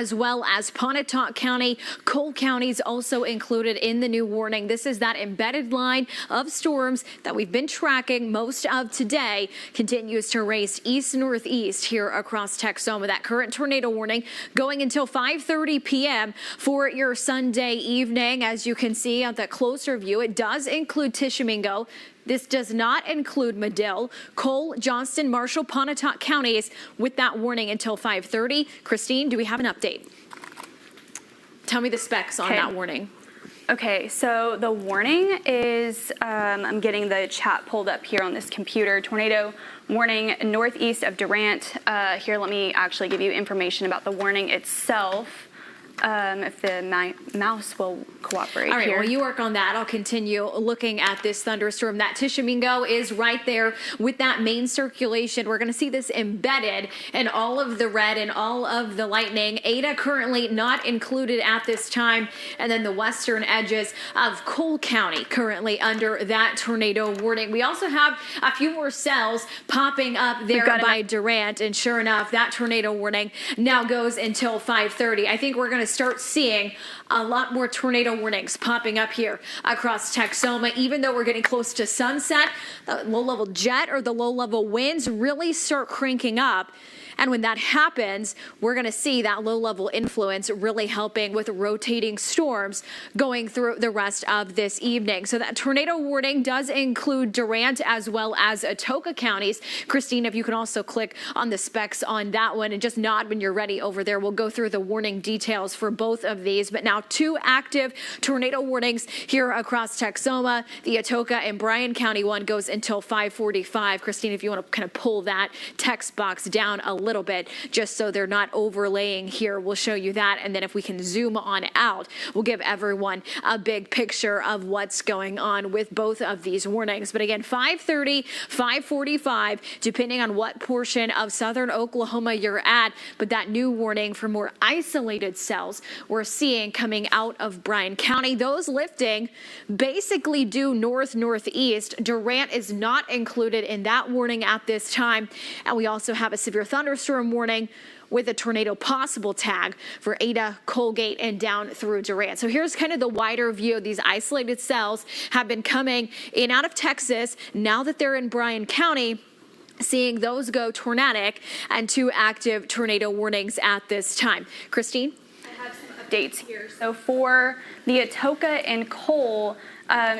as well as Pontotoc County. Cole County is also included in the new warning. This is that embedded line of storms that we've been tracking most of today, continues to race east-northeast here across Texoma. That current tornado warning going until 5:30 p.m. for your Sunday evening. As you can see on the closer view, it does include Tishomingo. This does not include Medill, Cole, Johnston, Marshall, Pontotoc counties with that warning until 5:30. Christine, do we have an update? Tell me the specs on that warning. Okay, so the warning is, I'm getting the chat pulled up here on this computer. Tornado warning northeast of Durant. Here, let me actually give you information about the warning itself. If the mouse will cooperate. All right, here. well, you work on that. I'll continue looking at this thunderstorm. That Tishomingo is right there with that main circulation. We're going to see this embedded in all of the red and all of the lightning. Ada currently not included at this time. And then the western edges of Cole County currently under that tornado warning. We also have a few more cells popping up there by Durant. And sure enough, that tornado warning now goes until 5:30. I think we're going to start seeing a lot more tornado warnings popping up here across Texoma. Even though we're getting close to sunset, the low-level jet or the low-level winds really start cranking up. And when that happens, we're going to see that low-level influence really helping with rotating storms going through the rest of this evening. So that tornado warning does include Durant as well as Atoka counties. Christine, if you can also click on the specs on that one and just nod when you're ready over there. We'll go through the warning details for both of these. But now 2 active tornado warnings here across Texoma. The Atoka and Bryan County one goes until 5:45. Christine, if you want to kind of pull that text box down a little bit just so they're not overlaying here, we'll show you that. And then if we can zoom on out, we'll give everyone a big picture of what's going on with both of these warnings. But again, 5:30, 5:45, depending on what portion of southern Oklahoma you're at. But that new warning for more isolated cells we're seeing coming out of Bryan County. Those lifting basically due north-northeast. Durant is not included in that warning at this time. And we also have a severe thunderstorm warning with a tornado possible tag for Ada, Colgate, and down through Durant. So here's kind of the wider view. These isolated cells have been coming in out of Texas. Now that they're in Bryan County, seeing those go tornadic, and 2 active tornado warnings at this time. Christine? I have some updates here. So for the Atoka and Cole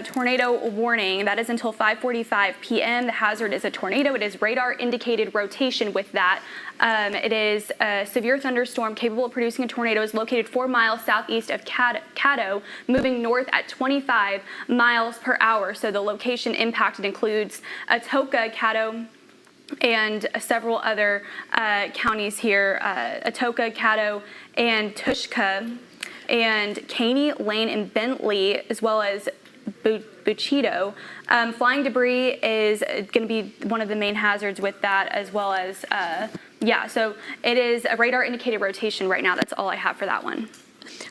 tornado warning, that is until 5:45 p.m. The hazard is a tornado. It is radar indicated rotation with that. It is a severe thunderstorm capable of producing a tornado, is located 4 miles southeast of Caddo, moving north at 25 miles per hour. So the location impacted includes Atoka, Caddo, and several other counties here, Atoka, Caddo, and Tushka, and Caney, Lane, and Bentley, as well as Buchito. Flying debris is going to be one of the main hazards with that, as well as, so it is a radar indicated rotation right now. That's all I have for that one.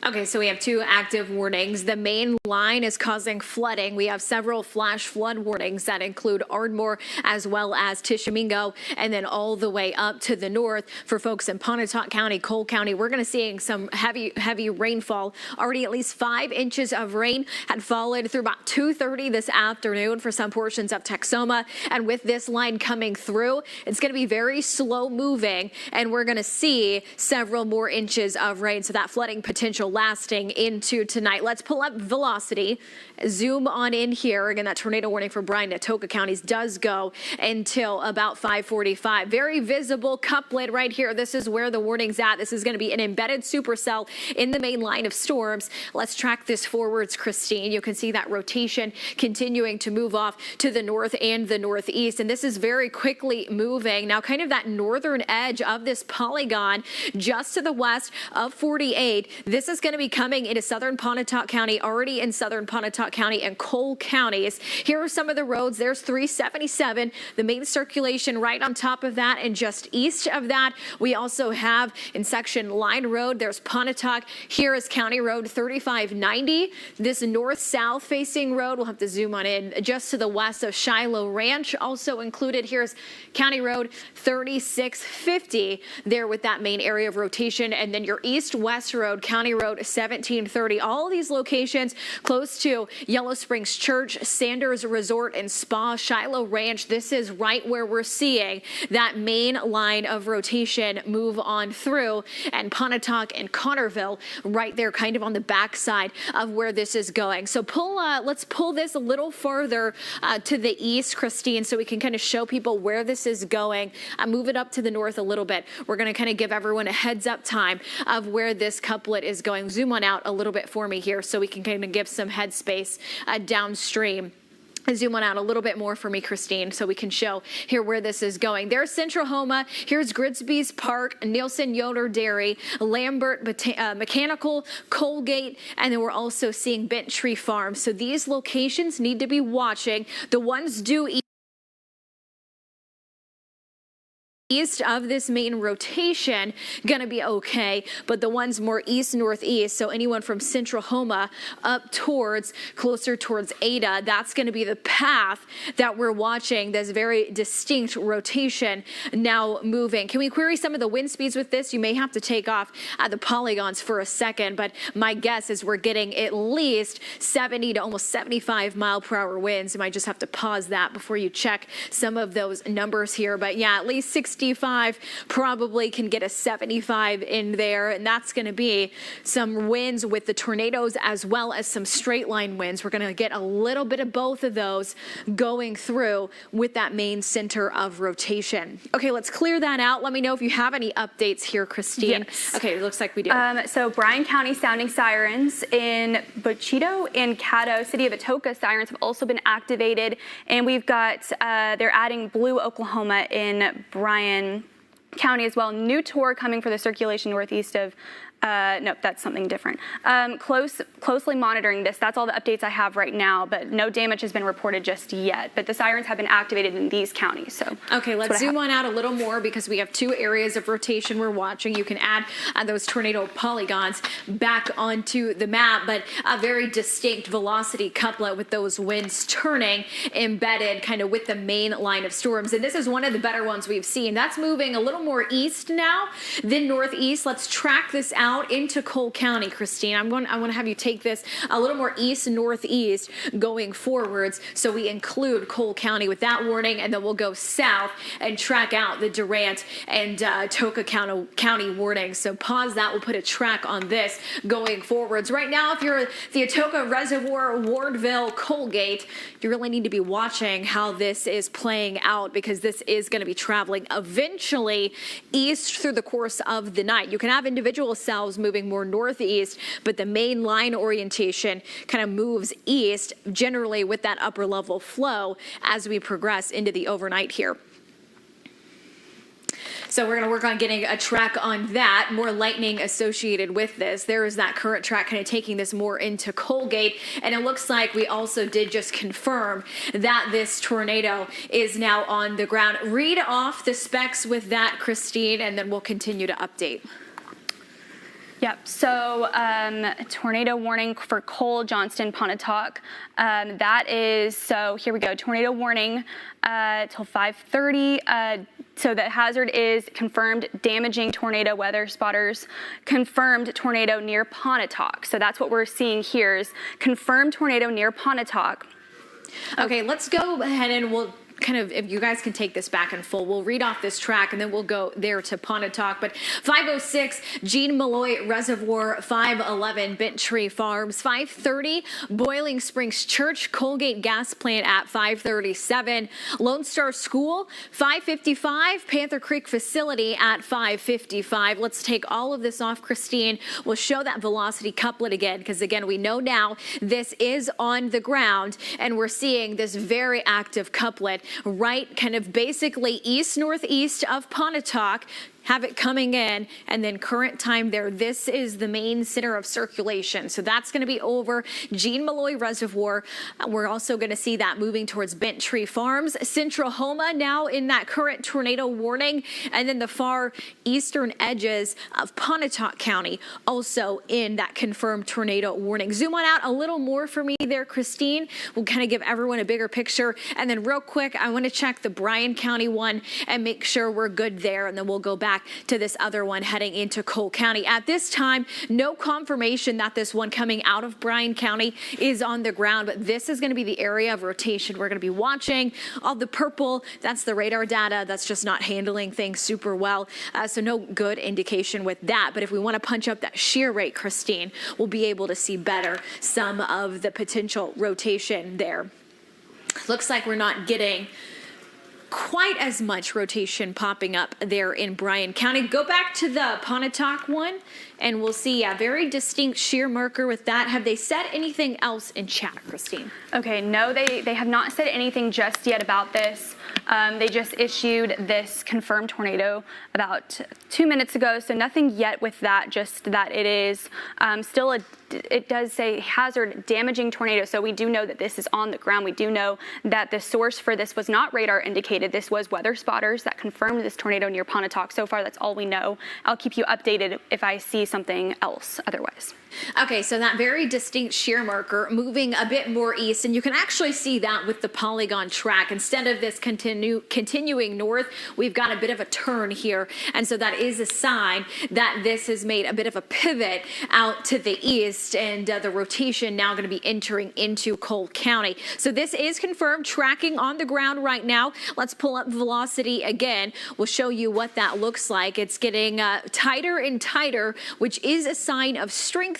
Okay, so we have 2 active warnings. The main line is causing flooding. We have several flash flood warnings that include Ardmore as well as Tishomingo, and then all the way up to the north for folks in Pontotoc County, Cole County. We're going to seeing some heavy rainfall. Already at least 5 inches of rain had fallen through about 2:30 this afternoon for some portions of Texoma. And with this line coming through, it's going to be very slow moving, and we're going to see several more inches of rain. So that flooding potential lasting into tonight. Let's pull up velocity, zoom on in here. Again, that tornado warning for Bryan and Atoka counties does go until about 5:45. Very visible couplet right here. This is where the warning's at. This is going to be an embedded supercell in the main line of storms. Let's track this forwards, Christine. You can see that rotation continuing to move off to the north and the northeast. And this is very quickly moving. Now, kind of that northern edge of this polygon just to the west of 48. This is going to be coming into southern Pontotoc County, already in in southern Pontotoc County and Cole counties. Here are some of the roads. There's 377, the main circulation right on top of that, and just east of that, we also have in section Line Road, there's Pontotoc. Here is County Road 3590. This north-south facing road, we'll have to zoom on in, just to the west of Shiloh Ranch. Also included, here's County Road 3650 there with that main area of rotation, and then your east-west road, County Road 1730. All of these locations close to Yellow Springs Church, Sanders Resort and Spa, Shiloh Ranch. This is right where we're seeing that main line of rotation move on through, and Pontotoc and Connerville right there kind of on the backside of where this is going. So let's pull this a little further to the east, Christine, so we can kind of show people where this is going. Move it up to the north a little bit. We're going to kind of give everyone a heads up time of where this couplet is going. Zoom on out a little bit for me here so we can kind of give some headspace downstream. Zoom on out a little bit more for me, Christine, so we can show here where this is going. There's Central Homa. Here's Grigsby's Park, Nielsen Yoder Dairy, Lambert Mechanical, Colgate, and then we're also seeing Bent Tree Farm. So these locations need to be watching. The ones due east of this main rotation gonna be okay, but the ones more east northeast, so anyone from Central Homa up towards closer towards Ada, that's gonna be the path that we're watching, this very distinct rotation now moving. Can we query some of the wind speeds with this? You may have to take off the polygons for a second, but my guess is we're getting at least 70 to almost 75 mile per hour winds. You might just have to pause that before you check some of those numbers here, but yeah, at least 65, probably can get a 75 in there, and that's going to be some winds with the tornadoes as well as some straight line winds. We're going to get a little bit of both of those going through with that main center of rotation. Okay, let's clear that out. Let me know if you have any updates here, Christine. Yes. Okay, it looks like we do. So Bryan County sounding sirens in Bochito and Caddo. City of Atoka sirens have also been activated, and we've got, they're adding Blue, Oklahoma in Bryan County as well. New tour coming for the circulation northeast of nope, that's something different. Closely monitoring this. That's all the updates I have right now, but no damage has been reported just yet. But the sirens have been activated in these counties. So okay, let's zoom on out a little more because we have two areas of rotation we're watching. You can add those tornado polygons back onto the map, but a very distinct velocity couplet with those winds turning embedded kind of with the main line of storms. And this is one of the better ones we've seen. That's moving a little more east now than northeast. Let's track this out into Cole County, Christine. I want to have you take this a little more east-northeast going forwards, so we include Cole County with that warning, and then we'll go south and track out the Durant and Atoka County warning. So pause that. We'll put a track on this going forwards. Right now, if you're the Atoka Reservoir, Wardville, Colgate, you really need to be watching how this is playing out because this is going to be traveling eventually east through the course of the night. You can have individual cells moving more northeast, but the main line orientation kind of moves east, generally with that upper level flow as we progress into the overnight here. So we're going to work on getting a track on that, more lightning associated with this. There is that current track kind of taking this more into Colgate, and it looks like we also did just confirm that this tornado is now on the ground. Read off the specs with that, Christine, and then we'll continue to update. Yep, so tornado warning for Cole, Johnston, Pontotoc. That is, so here we go, tornado warning till 5:30. So the hazard is confirmed damaging tornado, weather spotters confirmed tornado near Pontotoc. So that's what we're seeing here is confirmed tornado near Pontotoc. Okay, let's go ahead and we'll kind of, if you guys can take this back in full, we'll read off this track and then we'll go there to Pontotoc. But 506 Jean Malloy Reservoir, 511 Bent Tree Farms, 530 Boiling Springs Church, Colgate Gas Plant at 537, Lone Star School, 555 Panther Creek Facility at 555. Let's take all of this off, Christine. We'll show that velocity couplet again because again, we know now this is on the ground and we're seeing this very active couplet right kind of basically east-northeast of Pontotoc, have it coming in, and then current time there. This is the main center of circulation. So that's going to be over Jean Malloy Reservoir. We're also going to see that moving towards Bent Tree Farms. Central Homa now in that current tornado warning, and then the far eastern edges of Pontotoc County also in that confirmed tornado warning. Zoom on out a little more for me there, Christine. We'll kind of give everyone a bigger picture. And then real quick, I want to check the Bryan County one and make sure we're good there. And then we'll go back to this other one heading into Cole County. At this time, no confirmation that this one coming out of Bryan County is on the ground, but this is going to be the area of rotation we're going to be watching. All the purple, that's the radar data. That's just not handling things super well. So no good indication with that. But if we want to punch up that shear rate, Christine, we'll be able to see better some of the potential rotation there. Looks like we're not getting quite as much rotation popping up there in Bryan County. Go back to the Pontotoc one and we'll see a very distinct shear marker with that. Have they said anything else in chat, Christine? Okay, no, they have not said anything just yet about this. They just issued this confirmed tornado about 2 minutes ago, so nothing yet with that, just that it is still it does say hazard damaging tornado, so we do know that this is on the ground. We do know that the source for this was not radar indicated. This was weather spotters that confirmed this tornado near Pontotoc. So far, that's all we know. I'll keep you updated if I see something else otherwise. Okay, so that very distinct shear marker moving a bit more east, and you can actually see that with the polygon track. Instead of this continuing north, we've got a bit of a turn here, and so that is a sign that this has made a bit of a pivot out to the east, and the rotation now going to be entering into Cole County. So this is confirmed, tracking on the ground right now. Let's pull up velocity again. We'll show you what that looks like. It's getting tighter and tighter, which is a sign of strengthening.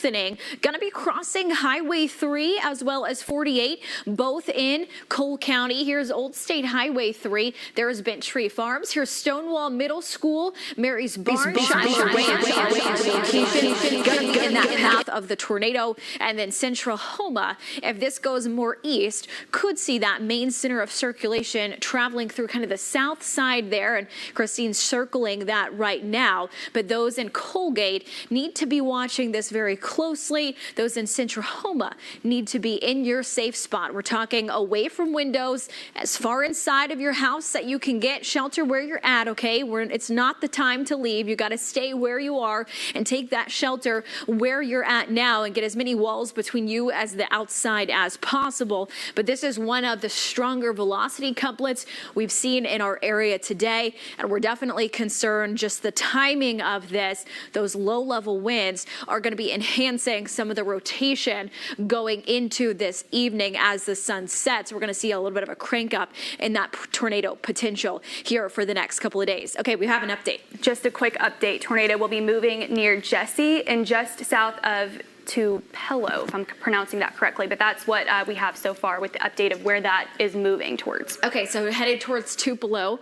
Going to be crossing Highway 3 as well as 48, both in Cole County. Here's Old State Highway 3. There's Bent Tree Farms. Here's Stonewall Middle School, Mary's Barn, Shiloh Ranch, location. Going to be in that path of the tornado. And then Central Homa, if this goes more east, could see that main center of circulation traveling through kind of the south side there. And Christine's circling that right now. But those in Colgate need to be watching this very closely. Those in Central Homa need to be in your safe spot. We're talking away from windows, as far inside of your house that you can get. Shelter where you're at, okay? It's not the time to leave. You got to stay where you are and take that shelter where you're at now and get as many walls between you as the outside as possible. But this is one of the stronger velocity couplets we've seen in our area today, and we're definitely concerned just the timing of this. Those low-level winds are going to be enhancing some of the rotation going into this evening as the sun sets. We're going to see a little bit of a crank up in that tornado potential here for the next couple of days. Okay, we have an update. Just a quick update. Tornado will be moving near Jesse and just south of Tupelo, if I'm pronouncing that correctly, but that's what we have so far with the update of where that is moving towards. Okay, so we're headed towards Tupelo.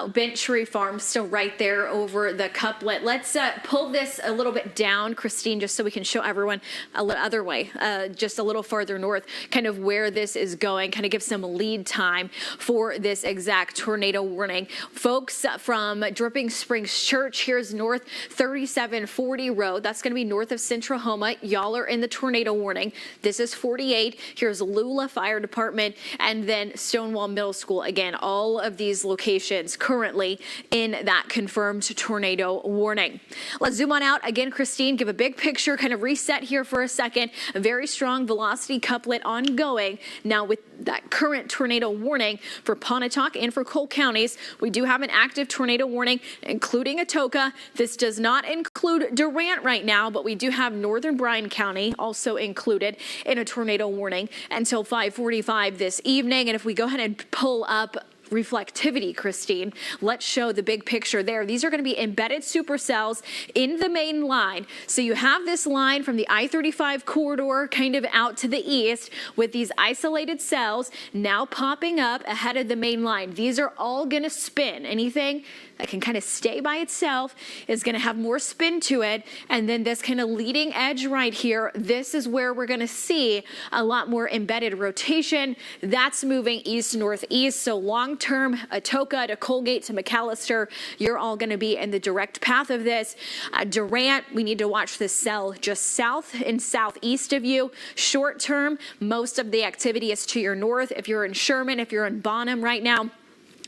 Bent Tree Farm still right there over the couplet. Let's pull this a little bit down, Christine, just so we can show everyone other way, just a little farther north, kind of where this is going, kind of give some lead time for this exact tornado warning. Folks from Dripping Springs Church, here's North 3740 Road. That's going to be north of Central Homa. Y'all are in the tornado warning. This is 48. Here's Lula Fire Department and then Stonewall Middle School. Again, all of these locations currently in that confirmed tornado warning. Let's zoom on out again, Christine, give a big picture, kind of reset here for a second. A very strong velocity couplet ongoing. Now with that current tornado warning for Pontotoc and for Cole counties, we do have an active tornado warning, including Atoka. This does not include Durant right now, but we do have northern Bryan County also included in a tornado warning until 5:45 this evening. And if we go ahead and pull up reflectivity, Christine, let's show the big picture there. These are going to be embedded supercells in the main line. So you have this line from the I-35 corridor kind of out to the east with these isolated cells now popping up ahead of the main line. These are all going to spin. Anything that can kind of stay by itself is going to have more spin to it. And then this kind of leading edge right here, this is where we're going to see a lot more embedded rotation. That's moving east-northeast. So long long-term, Atoka to Colgate to McAllister, you're all going to be in the direct path of this. Durant, we need to watch this cell just south and southeast of you. Short-term, most of the activity is to your north. If you're in Sherman, if you're in Bonham right now,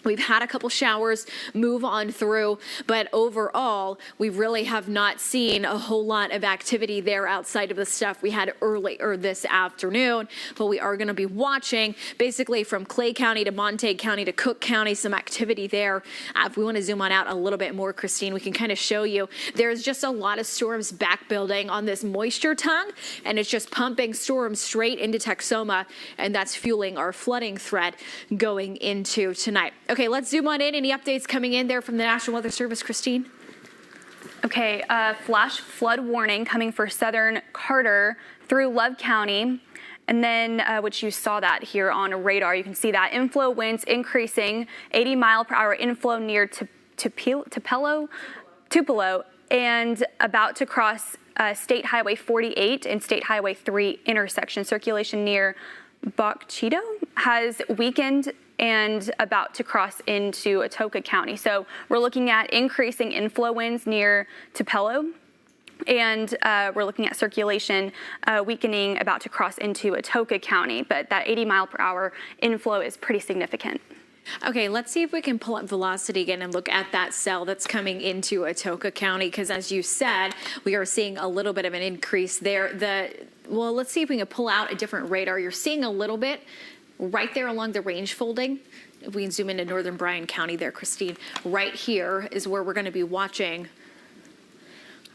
we've had a couple showers move on through, but overall, we really have not seen a whole lot of activity there outside of the stuff we had earlier this afternoon. But we are going to be watching basically from Clay County to Montague County to Cook County, some activity there. If we want to zoom on out a little bit more, Christine, we can kind of show you there's just a lot of storms back building on this moisture tongue, and it's just pumping storms straight into Texoma, and that's fueling our flooding threat going into tonight. Okay, let's zoom on in. Any updates coming in there from the National Weather Service, Christine? Okay, flash flood warning coming for southern Carter through Love County. And then, which you saw that here on radar, you can see that inflow winds increasing, 80-mile-per-hour inflow near Tupelo, and about to cross State Highway 48 and State Highway 3 intersection. Circulation near Bocchito has weakened and about to cross into Atoka County. So we're looking at increasing inflow winds near Tupelo, and we're looking at circulation weakening about to cross into Atoka County. But that 80-mile-per-hour inflow is pretty significant. Okay, let's see if we can pull up velocity again and look at that cell that's coming into Atoka County, because as you said, we are seeing a little bit of an increase there. Well, let's see if we can pull out a different radar. You're seeing a little bit right there along the range folding. If we can zoom into northern Bryan County there, Christine, right here is where we're going to be watching.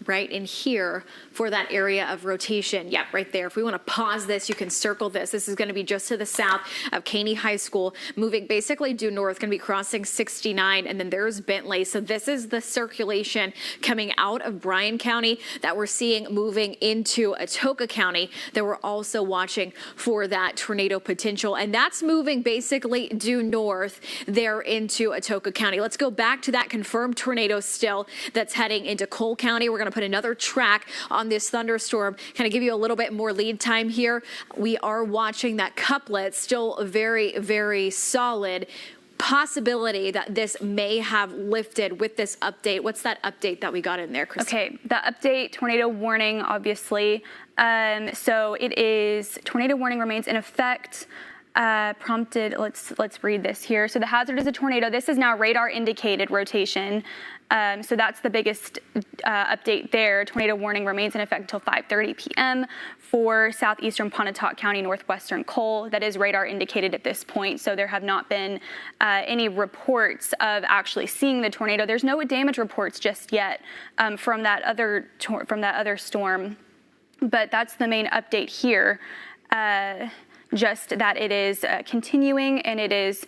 Right in here for that area of rotation. Yep, right there. If we want to pause this, you can circle this. This is going to be just to the south of Caney High School, moving basically due north, going to be crossing 69, and then there's Bentley. So this is the circulation coming out of Bryan County that we're seeing moving into Atoka County, that we're also watching for that tornado potential, and that's moving basically due north there into Atoka County. Let's go back to that confirmed tornado still that's heading into Cole County. We're going to put another track on this thunderstorm, kind of give you a little bit more lead time here. We are watching that couplet, still very, very solid. Possibility that this may have lifted with this update. What's that update that we got in there, Christine? Okay, the update, tornado warning, obviously. So it is, tornado warning remains in effect. Prompted, let's read this here. So the hazard is a tornado. This is now radar indicated rotation. So that's the biggest update there. Tornado warning remains in effect until 5:30 p.m. for southeastern Pontotoc County, northwestern Cole. That is radar indicated at this point. So there have not been any reports of actually seeing the tornado. There's no damage reports just yet from that other storm. But that's the main update here. Just that it is continuing and it is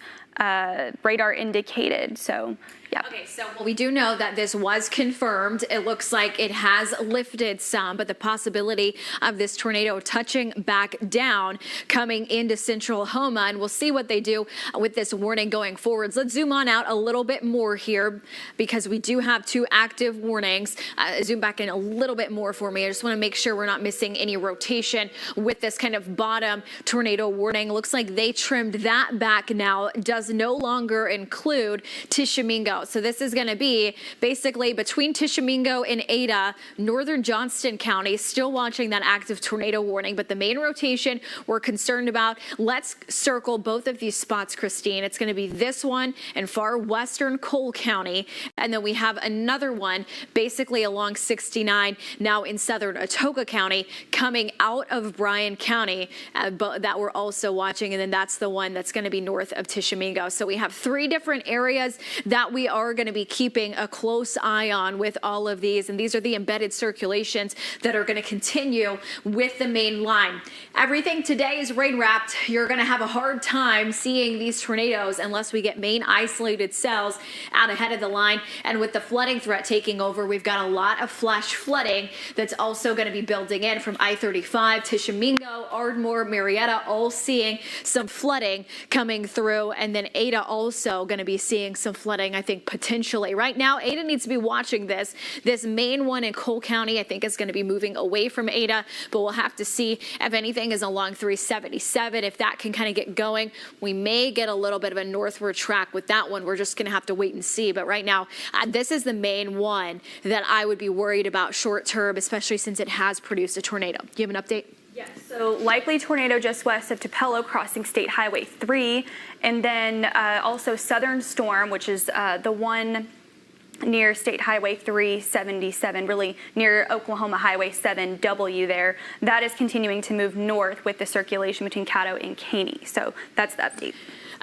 radar indicated. So, yeah. Okay, so we do know that this was confirmed. It looks like it has lifted some, but the possibility of this tornado touching back down, coming into central Homa, and we'll see what they do with this warning going forwards. Let's zoom on out a little bit more here, because we do have two active warnings. Zoom back in a little bit more for me. I just want to make sure we're not missing any rotation with this kind of bottom tornado warning. Looks like they trimmed that back now. It does no longer include Tishomingo. So this is going to be basically between Tishomingo and Ada, northern Johnston County, still watching that active tornado warning. But the main rotation we're concerned about, let's circle both of these spots, Christine. It's going to be this one in far western Cole County. And then we have another one basically along 69 now in southern Atoka County coming out of Bryan County that we're also watching. And then that's the one that's going to be north of Tishomingo. So we have three different areas that we are going to be keeping a close eye on with all of these. And these are the embedded circulations that are going to continue with the main line. Everything today is rain wrapped. You're going to have a hard time seeing these tornadoes unless we get main isolated cells out ahead of the line. And with the flooding threat taking over, we've got a lot of flash flooding that's also going to be building in from I-35, Tishomingo, Ardmore, Marietta, all seeing some flooding coming through. And then Ada also going to be seeing some flooding, I think, looking potentially. Right now, Ada needs to be watching this. This main one in Cole County, I think, is going to be moving away from Ada, but we'll have to see if anything is along 377, if that can kind of get going. We may get a little bit of a northward track with that one. We're just going to have to wait and see. But right now, this is the main one that I would be worried about short term, especially since it has produced a tornado. Do you have an update? Yes, so likely tornado just west of Tupelo crossing State Highway 3, and then also southern storm, which is the one near State Highway 377, really near Oklahoma Highway 7W there. That is continuing to move north with the circulation between Caddo and Caney. So that's the update.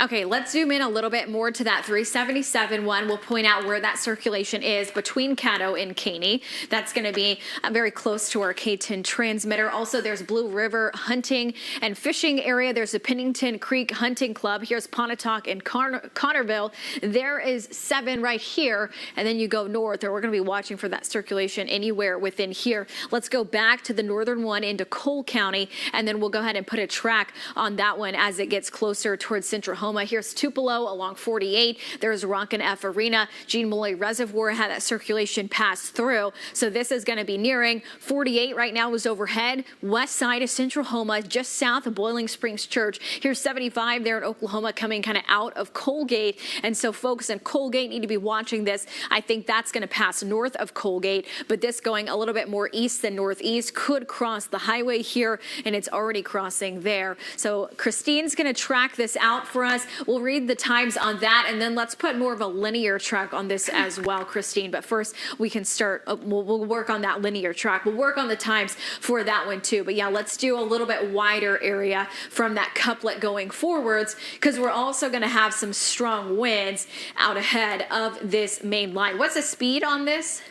Okay, let's zoom in a little bit more to that 377 one. We'll point out where that circulation is between Caddo and Caney. That's going to be very close to our KTEN transmitter. Also, there's Blue River hunting and fishing area. There's the Pennington Creek Hunting Club. Here's Pontotoc and Connerville. There is 7 right here, and then you go north, or we're going to be watching for that circulation anywhere within here. Let's go back to the northern one into Cole County, and then we'll go ahead and put a track on that one as it gets closer towards Central Oklahoma. Here's Tupelo along 48. There's Ronkin F Arena. Jean Molay Reservoir had that circulation pass through. So this is going to be nearing 48 right now is overhead. West side of Central Oklahoma, just south of Boiling Springs Church. Here's 75 there in Oklahoma coming kind of out of Colgate. And so folks in Colgate need to be watching this. I think that's going to pass north of Colgate, but this going a little bit more east than northeast could cross the highway here, and it's already crossing there. So Christine's going to track this out for us. We'll read the times on that, and then let's put more of a linear track on this as well, Christine. But first, we can start, we'll work on that linear track. We'll work on the times for that one too. But yeah, let's do a little bit wider area from that couplet going forwards, because we're also going to have some strong winds out ahead of this main line. What's the speed on this?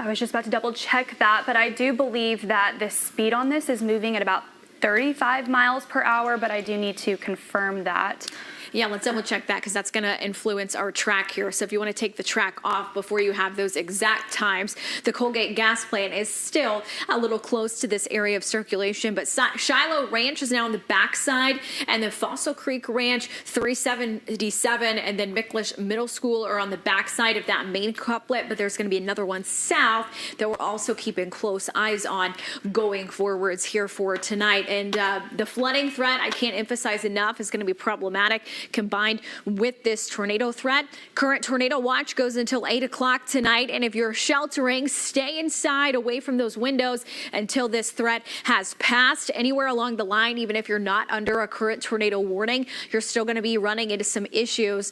I was just about to double check that, but I do believe that the speed on this is moving at about 35 miles per hour, but I do need to confirm that. Yeah, let's double check that because that's going to influence our track here. So if you want to take the track off before you have those exact times, the Colgate gas plant is still a little close to this area of circulation, but Shiloh Ranch is now on the backside, and then Fossil Creek Ranch, 377, and then Micklish Middle School are on the backside of that main couplet, but there's going to be another one south that we're also keeping close eyes on going forwards here for tonight. And the flooding threat, I can't emphasize enough, is going to be problematic combined with this tornado threat. Current tornado watch goes until 8 o'clock tonight, and if you're sheltering, stay inside away from those windows until this threat has passed. Anywhere along the line, even if you're not under a current tornado warning, you're still going to be running into some issues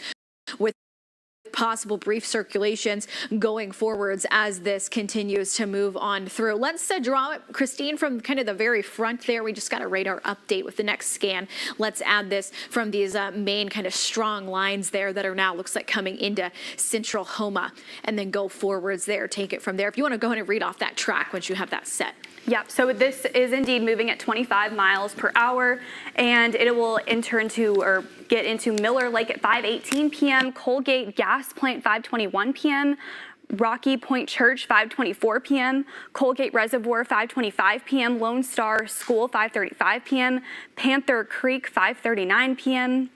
with possible brief circulations going forwards as this continues to move on through. Let's draw it, Christine, from kind of the very front there. We just got a radar update with the next scan. Let's add this from these main kind of strong lines there that are now looks like coming into Central Homa, and then go forwards there. Take it from there. If you want to go ahead and read off that track once you have that set. Yep, so this is indeed moving at 25 miles per hour, and it will enter into or get into Miller Lake at 5:18 p.m., Colgate Gas Plant 5:21 p.m., Rocky Point Church 5:24 p.m., Colgate Reservoir 5:25 p.m., Lone Star School 5:35 p.m., Panther Creek 5:39 p.m.,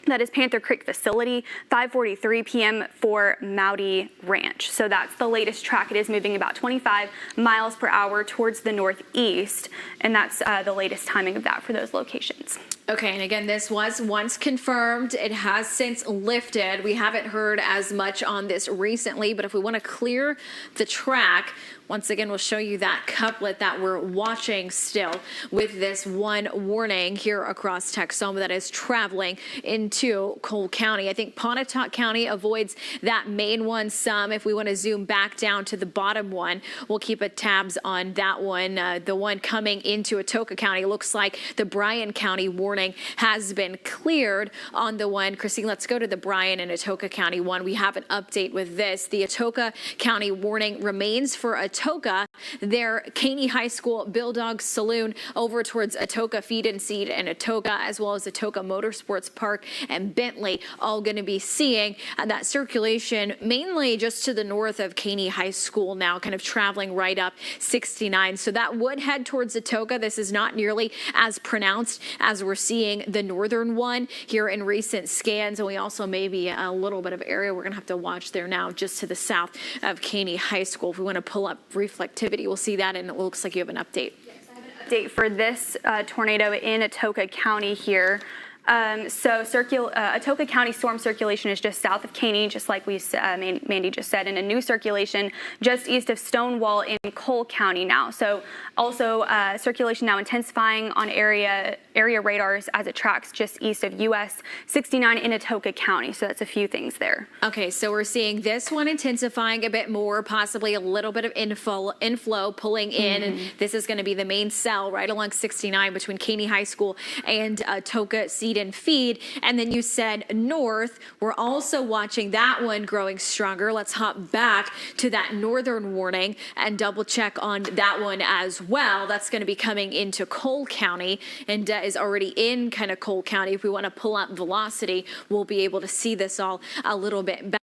that is Panther Creek Facility, 5:43 p.m. for Mowdy Ranch. So that's the latest track. It is moving about 25 miles per hour towards the northeast, and that's the latest timing of that for those locations. Okay, and again, this was once confirmed. It has since lifted. We haven't heard as much on this recently, but if we want to clear the track, once again, we'll show you that couplet that we're watching still with this one warning here across Texoma that is traveling into Cole County. I think Pontotoc County avoids that main one some. If we want to zoom back down to the bottom one, we'll keep a tabs on that one. The one coming into Atoka County looks like the Bryan County warning has been cleared on the one. Christine, let's go to the Bryan and Atoka County one. We have an update with this. The Atoka County warning remains for Atoka, their Caney High School Bill Dog Saloon over towards Atoka Feed and Seed and Atoka, as well as Atoka Motorsports Park and Bentley, all going to be seeing that circulation mainly just to the north of Caney High School now, kind of traveling right up 69. So that would head towards Atoka. This is not nearly as pronounced as we're seeing the northern one here in recent scans, and we also maybe a little bit of area we're going to have to watch there now just to the south of Caney High School. If we want to pull up reflectivity, we'll see that, and it looks like you have an update. Yes, I have an update for this tornado in Atoka County here. Atoka County storm circulation is just south of Caney, just like Mandy just said, and a new circulation just east of Stonewall in Cole County now. So also circulation now intensifying on area radars as it tracks just east of US 69 in Atoka County. So that's a few things there. Okay, so we're seeing this one intensifying a bit more, possibly a little bit of inflow pulling in, and this is going to be the main cell right along 69 between Caney High School and Atoka Seed and Feed. And then you said north, we're also watching that one growing stronger. Let's hop back to that northern warning and double check on that one as well. That's going to be coming into Cole County and is already in kind of Cole County. If we want to pull up velocity, we'll be able to see this all a little bit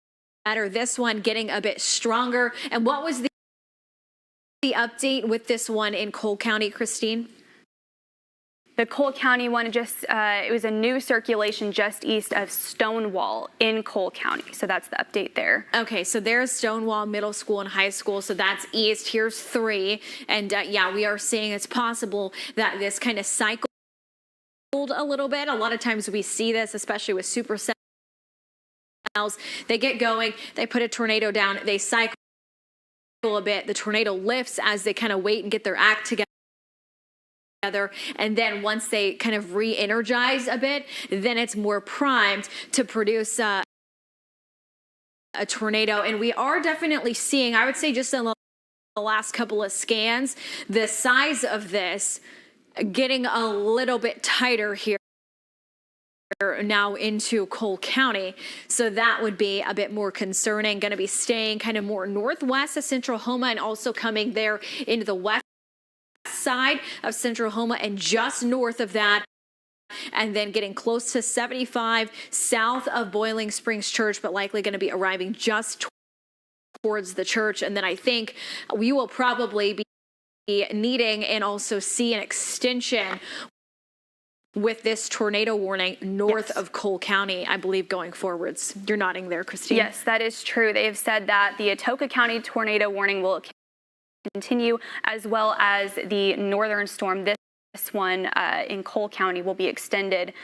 better. This one getting a bit stronger. And what was the update with this one in Cole County, Christine? The Cole County one, it was a new circulation just east of Stonewall in Cole County. So that's the update there. Okay, so there's Stonewall Middle School and High School. So that's east. Here's 3. And yeah, we are seeing it's possible that this kind of cycled a little bit. A lot of times we see this, especially with supercells. They get going, they put a tornado down, they cycle a bit. The tornado lifts as they kind of wait and get their act together. And then once they kind of re-energize a bit, then it's more primed to produce a tornado. And we are definitely seeing, I would say just in the last couple of scans, the size of this getting a little bit tighter here now into Cole County. So that would be a bit more concerning, going to be staying kind of more northwest of Central Homa and also coming there into the west side of Central Homa and just north of that, and then getting close to 75 south of Boiling Springs Church, but likely going to be arriving just towards the church. And then I think we will probably be needing and also see an extension with this tornado warning north of Cole County, I believe, going forwards. You're nodding there, Christine. Yes, that is true. They have said that the Atoka County tornado warning will continue, as well as the northern storm. This one in Cole County will be extended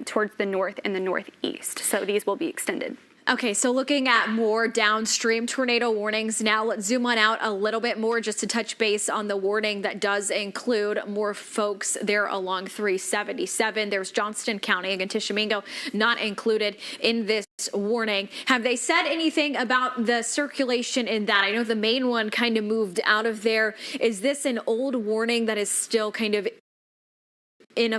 towards the north and the northeast. So these will be extended. Okay, so looking at more downstream tornado warnings now, let's zoom on out a little bit more just to touch base on the warning that does include more folks there along 377. There's Johnston County, again, Tishomingo, not included in this warning. Have they said anything about the circulation in that? I know the main one kind of moved out of there. Is this an old warning that is still kind of in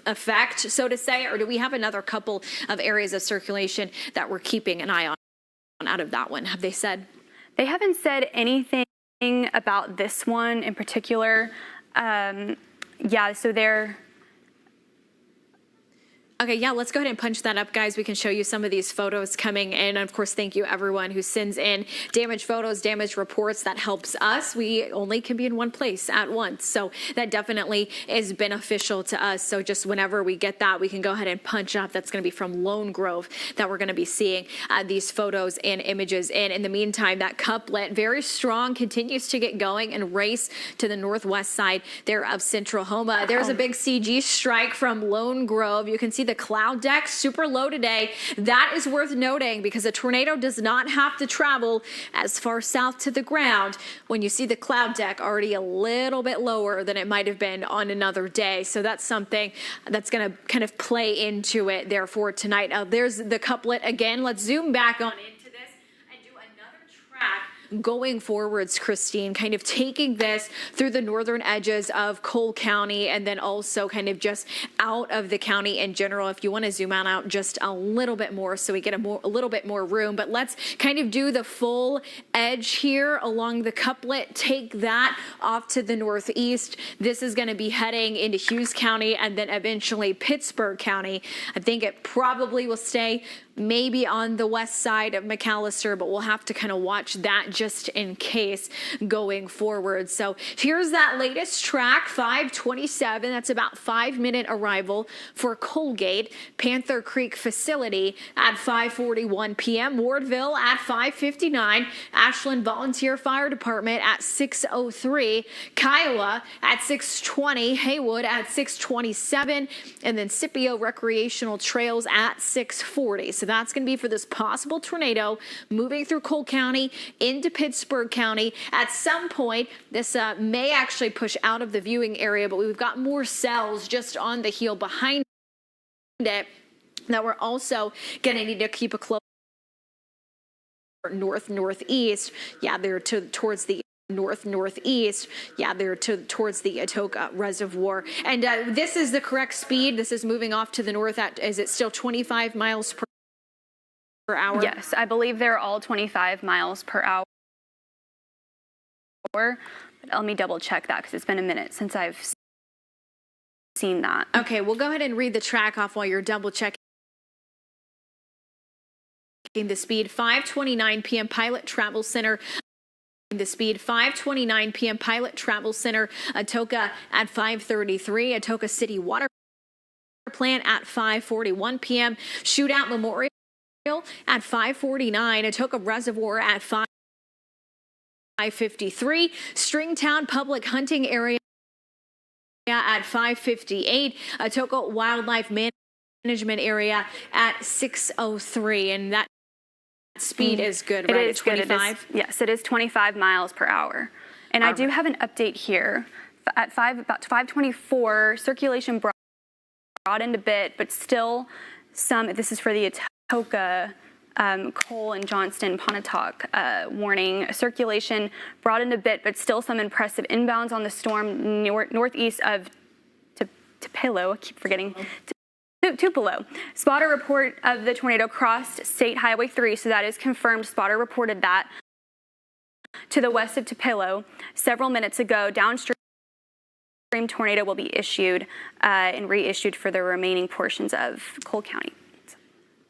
effect, so to say, or do we have another couple of areas of circulation that we're keeping an eye on out of that one? Have they said? They haven't said anything about this one in particular. Yeah, so they're... Okay, yeah, let's go ahead and punch that up, guys. We can show you some of these photos coming in. And of course, thank you everyone who sends in damage photos, damage reports. That helps us. We only can be in one place at once. So that definitely is beneficial to us. So just whenever we get that, we can go ahead and punch up. That's going to be from Lone Grove that we're going to be seeing these photos and images in. In the meantime, that couplet, very strong, continues to get going and race to the northwest side there of Central Homa. There's a big CG strike from Lone Grove. You can see the cloud deck super low today. That is worth noting because a tornado does not have to travel as far south to the ground when you see the cloud deck already a little bit lower than it might have been on another day. So that's something that's going to kind of play into it therefore tonight. There's the couplet again. Let's zoom back on into this and do another track going forwards, Christine, kind of taking this through the northern edges of Cole County and then also kind of just out of the county in general. If you want to zoom out just a little bit more so we get a little bit more room, but let's kind of do the full edge here along the couplet, take that off to the northeast. This is going to be heading into Hughes County and then eventually Pittsburgh County. I think it probably will stay maybe on the west side of McAllister, but we'll have to kind of watch that just in case going forward. So here's that latest track, 527. That's about 5-minute arrival for Colgate. Panther Creek facility at 5:41 p.m. Wardville at 5:59. Ashland Volunteer Fire Department at 6:03. Kiowa at 6:20. Haywood at 6:27. And then Scipio Recreational Trails at 6:40. So that's going to be for this possible tornado moving through Cole County into Pittsburgh County. At some point, this may actually push out of the viewing area, but we've got more cells just on the heel behind it that we're also going to need to keep a close northeast. Yeah, they're towards the northeast. Yeah, they're towards the Atoka Reservoir. And this is the correct speed. This is moving off to the north at, is it still 25 miles per hour? Yes, I believe they're all 25 miles per hour. But let me double check that because it's been a minute since I've seen that. Okay, we'll go ahead and read the track off while you're double checking the speed. 5:29 p.m. Pilot Travel Center. The speed 5:29 p.m. Pilot Travel Center. Atoka at 5:33. Atoka City Water Plant at 5:41 p.m. Shootout Memorial at 5:49. Atoka Reservoir at 5:53. Stringtown Public Hunting Area at 5:58. Atoka Wildlife Management Area at 6:03. And that speed is good, right? It is 25? Yes, it is 25 miles per hour. And I do have an update here. At about 5:24, circulation broadened a bit, but still some, this is for the Atoka, Cole and Johnston, Pontotoc warning. Circulation broadened a bit, but still some impressive inbounds on the storm northeast of Tupelo. I keep forgetting. Tupelo. Spotter report of the tornado crossed State Highway 3, so that is confirmed. Spotter reported that to the west of Tupelo several minutes ago. Downstream tornado will be issued and reissued for the remaining portions of Cole County.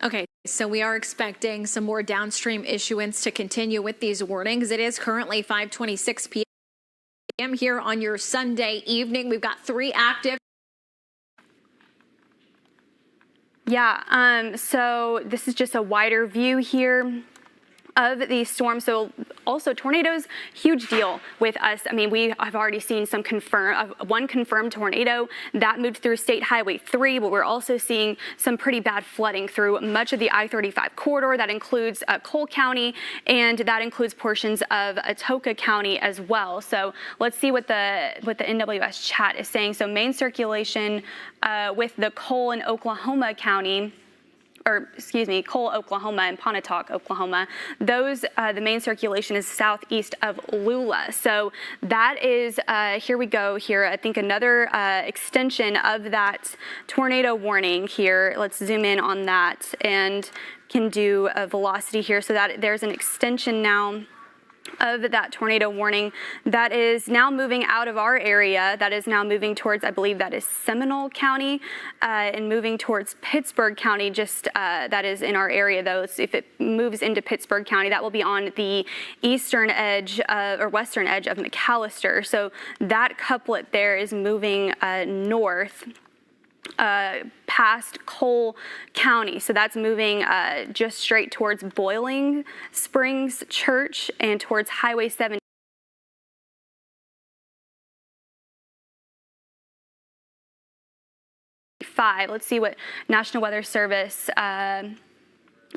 Okay, so we are expecting some more downstream issuance to continue with these warnings. It is currently 5:26 p.m. here on your Sunday evening. We've got 3 active. Yeah, so this is just a wider view here of these storms. So also tornadoes, huge deal with us. I mean, we have already seen some one confirmed tornado that moved through State Highway 3, but we're also seeing some pretty bad flooding through much of the I-35 corridor. That includes Cole County, and that includes portions of Atoka County as well. So let's see what the NWS chat is saying. So main circulation with the Cole and Oklahoma County, or excuse me, Cole, Oklahoma, and Pontotoc, Oklahoma. Those, the main circulation is southeast of Lula. So that is, here we go here. I think another extension of that tornado warning here. Let's zoom in on that and can do a velocity here. So that there's an extension now of that tornado warning that is now moving out of our area. That is now moving towards, I believe that is Seminole County, and moving towards Pittsburgh County. Just that is in our area, though. So if it moves into Pittsburgh County, that will be on the eastern edge or western edge of McAllister. So that couplet there is moving north past Cole County. So that's moving just straight towards Boiling Springs Church and towards Highway 75. Let's see what National Weather Service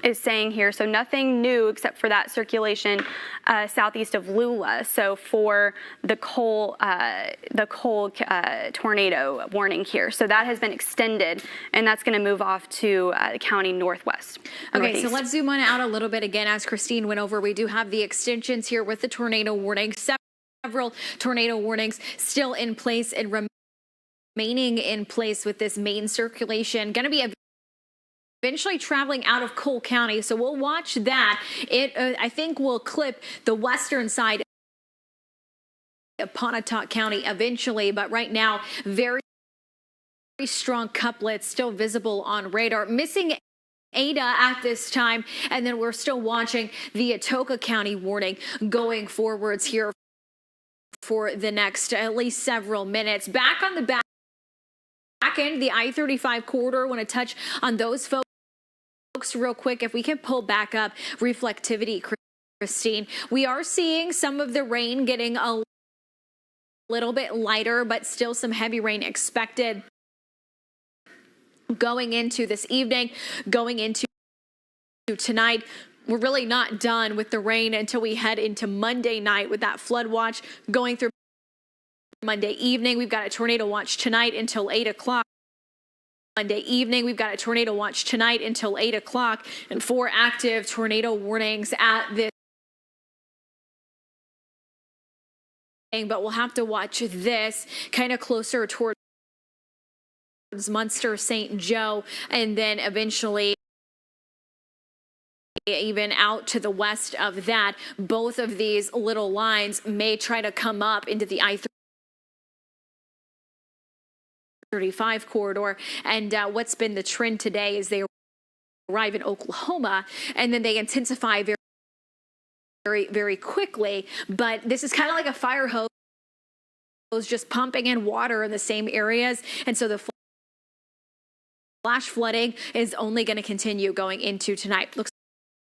is saying here. So nothing new except for that circulation southeast of Lula. So for the Cole tornado warning here. So that has been extended, and that's going to move off to the county northwest. Okay, northeast. so let's zoom on out a little bit again. As Christine went over, we do have the extensions here with the tornado warning. Several tornado warnings still in place and remaining in place with this main circulation. Going to be eventually traveling out of Cole County, so we'll watch that. It, I think, will clip the western side of Pontotoc County eventually, but right now, very strong couplets still visible on radar. Missing Ada at this time, and then we're still watching the Atoka County warning going forwards here for the next at least several minutes. Back on the back end, the I-35 corridor, want to touch on those folks real quick. If we can pull back up reflectivity, Christine, we are seeing some of the rain getting a little bit lighter, but still some heavy rain expected going into this evening, going into tonight. We're really not done with the rain until we head into Monday night with that flood watch going through Monday evening. We've got a tornado watch tonight until 8 o'clock. Monday evening, we've got a tornado watch tonight until 8 o'clock, and 4 active tornado warnings at this. But we'll have to watch this kind of closer towards Munster, St. Joe, and then eventually even out to the west of that. Both of these little lines may try to come up into the I-35 corridor. And what's been the trend today is they arrive in Oklahoma and then they intensify very quickly. But this is kind of like a fire hose just pumping in water in the same areas. And so the flash flooding is only going to continue going into tonight. Looks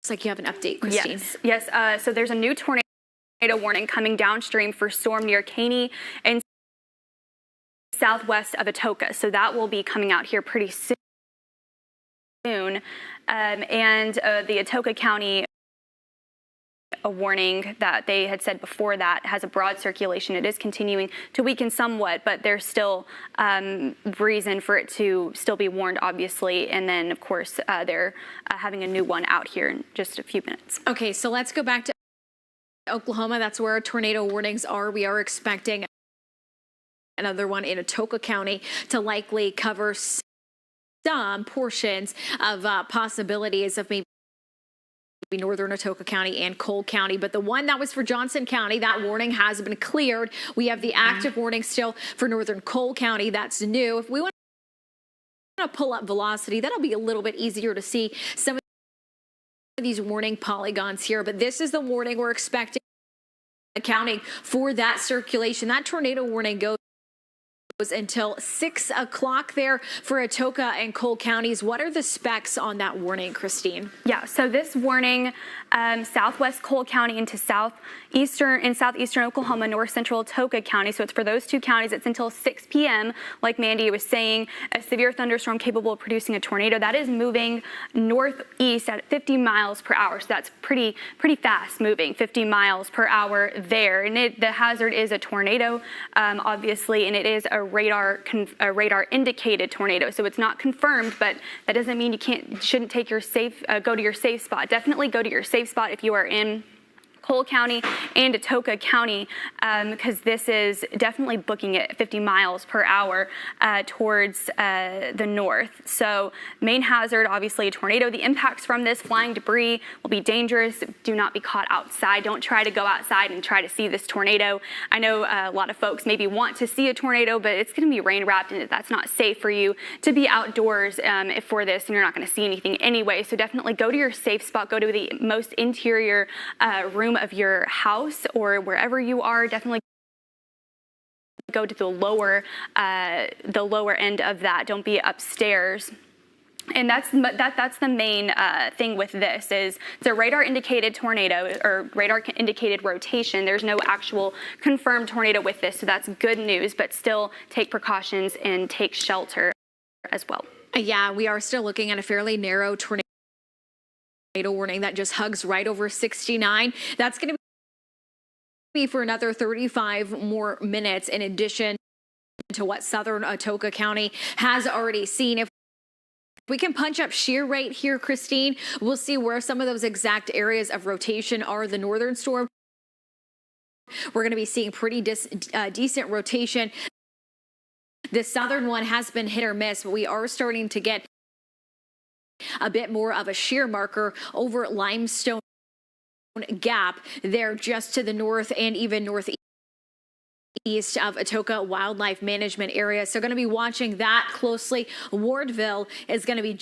like you have an update, Christine. Yes. So there's a new tornado warning coming downstream for storm near Caney and southwest of Atoka. So that will be coming out here pretty soon. The Atoka County a warning that they had said before that has a broad circulation. It is continuing to weaken somewhat, but there's still reason for it to still be warned, obviously. And then, of course, they're having a new one out here in just a few minutes. Okay, so let's go back to Oklahoma. That's where tornado warnings are. We are expecting another one in Atoka County to likely cover some portions of possibilities of maybe northern Atoka County and Cole County. But the one that was for Johnson County, that warning has been cleared. We have the active warning still for northern Cole County. That's new. If we want to pull up velocity, that'll be a little bit easier to see some of these warning polygons here. But this is the warning we're expecting, accounting for that circulation. That tornado warning goes until 6 o'clock there for Atoka and Cole counties. What are the specs on that warning, Christine? Yeah, so this warning, southwest Cole County into southeastern Oklahoma, north central Atoka County. So it's for those two counties. It's until 6 p.m. Like Mandy was saying, a severe thunderstorm capable of producing a tornado that is moving northeast at 50 miles per hour. So that's pretty fast moving, 50 miles per hour there. And the hazard is a tornado, obviously, and it is a radar indicated tornado. So it's not confirmed, but that doesn't mean you shouldn't take your go to your safe spot. Definitely go to your safe spot if you are in Cole County and Atoka County, because this is definitely booking it 50 miles per hour towards the north. So main hazard, obviously a tornado. The impacts from this flying debris will be dangerous. Do not be caught outside. Don't try to go outside and try to see this tornado. I know a lot of folks maybe want to see a tornado, but it's going to be rain wrapped, and that's not safe for you to be outdoors for this, and you're not going to see anything anyway. So definitely go to your safe spot. Go to the most interior room of your house or wherever you are. Definitely go to the lower end of that. Don't be upstairs. And that's the main thing with this is it's a radar indicated tornado or radar indicated rotation. There's no actual confirmed tornado with this, so that's good news, but still take precautions and take shelter as well. Yeah, we are still looking at a fairly narrow tornado warning that just hugs right over 69. That's going to be for another 35 more minutes in addition to what southern Atoka County has already seen. If we can punch up shear rate here, Christine, we'll see where some of those exact areas of rotation are. The northern storm, we're going to be seeing pretty decent rotation. The southern one has been hit or miss, but we are starting to get a bit more of a shear marker over Limestone Gap there just to the north and even northeast of Atoka Wildlife Management Area. So going to be watching that closely. Wardville is going to be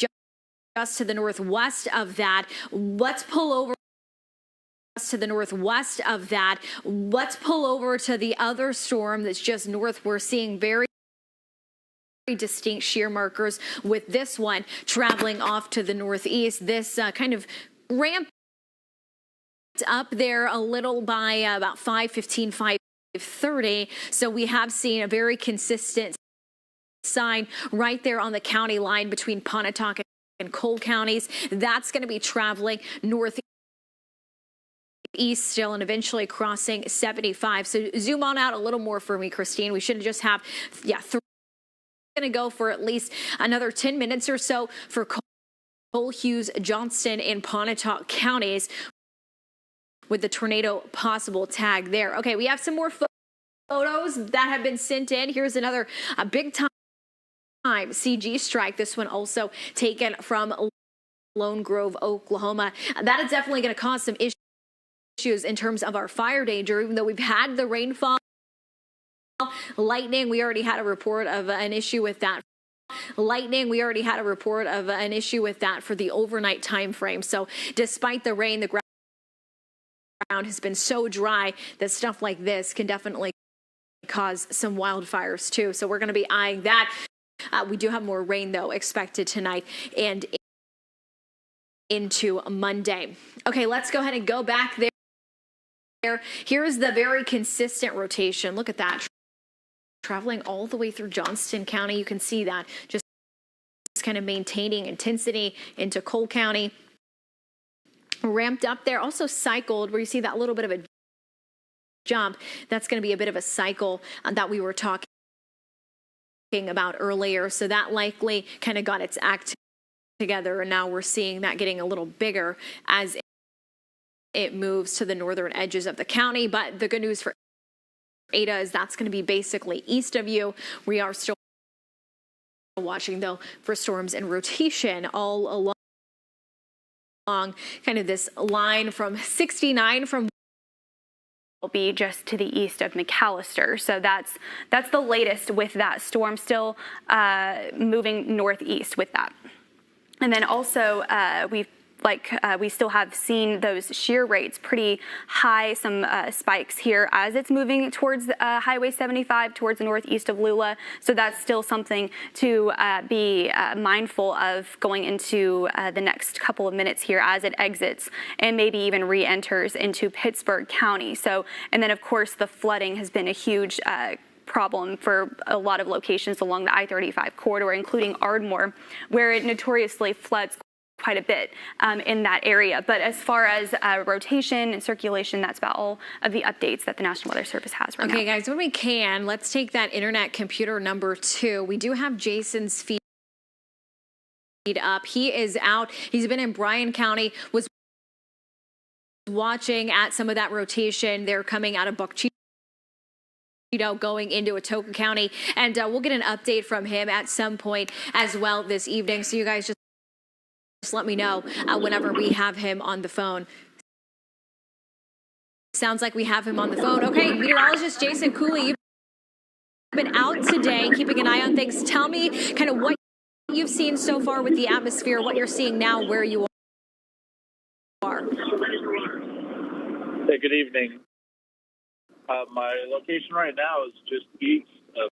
just to the northwest of that. Let's pull over to the northwest of that. Let's pull over to the other storm that's just north. We're seeing very distinct shear markers with this one traveling off to the northeast. This kind of ramped up there a little by about 5:15, 5:30. So we have seen a very consistent sign right there on the county line between Pontotoc and Cole counties. That's going to be traveling northeast still and eventually crossing 75. So zoom on out a little more for me, Christine. We should just have, going to go for at least another 10 minutes or so for Cole, Hughes, Johnston, and Pontotoc counties with the tornado possible tag there. Okay, we have some more photos that have been sent in. Here's another big time CG strike. This one also taken from Lone Grove, Oklahoma. That is definitely going to cause some issues in terms of our fire danger, even though we've had the rainfall. Lightning, we already had a report of an issue with that. Lightning, we already had a report of an issue with that for the overnight time frame. So despite the rain, the ground has been so dry that stuff like this can definitely cause some wildfires too. So we're going to be eyeing that. We do have more rain though expected tonight and into Monday. Okay, let's go ahead and go back there. Here's the very consistent rotation. Look at that. Traveling all the way through Johnston County. You can see that just kind of maintaining intensity into Cole County. Ramped up there, also cycled where you see that little bit of a jump. That's going to be a bit of a cycle that we were talking about earlier. So that likely kind of got its act together, and now we're seeing that getting a little bigger as it moves to the northern edges of the county. But the good news for Ada is that's going to be basically east of you. We are still watching though for storms in rotation all along kind of this line from 69 from will be just to the east of McAllister. So that's the latest with that storm, still moving northeast with that. And then also we still have seen those shear rates pretty high, some spikes here as it's moving towards Highway 75 towards the northeast of Lula. So that's still something to be mindful of going into the next couple of minutes here as it exits and maybe even re-enters into Pittsburgh County. So, and then of course the flooding has been a huge problem for a lot of locations along the I-35 corridor, including Ardmore, where it notoriously floods quite a bit in that area. But as far as rotation and circulation, that's about all of the updates that the National Weather Service has right now. Okay, guys, when we can, let's take that internet computer number 2. We do have Jason's feed up. He is out. He's been in Bryan County, was watching at some of that rotation. They're coming out of Buckcheat, going into Atoka County, and we'll get an update from him at some point as well this evening. So you guys just let me know whenever we have him on the phone. Sounds like we have him on the phone. Okay, meteorologist Jason Cooley, you've been out today keeping an eye on things. Tell me kind of what you've seen so far with the atmosphere, what you're seeing now where you are. Hey, good evening. My location right now is just east of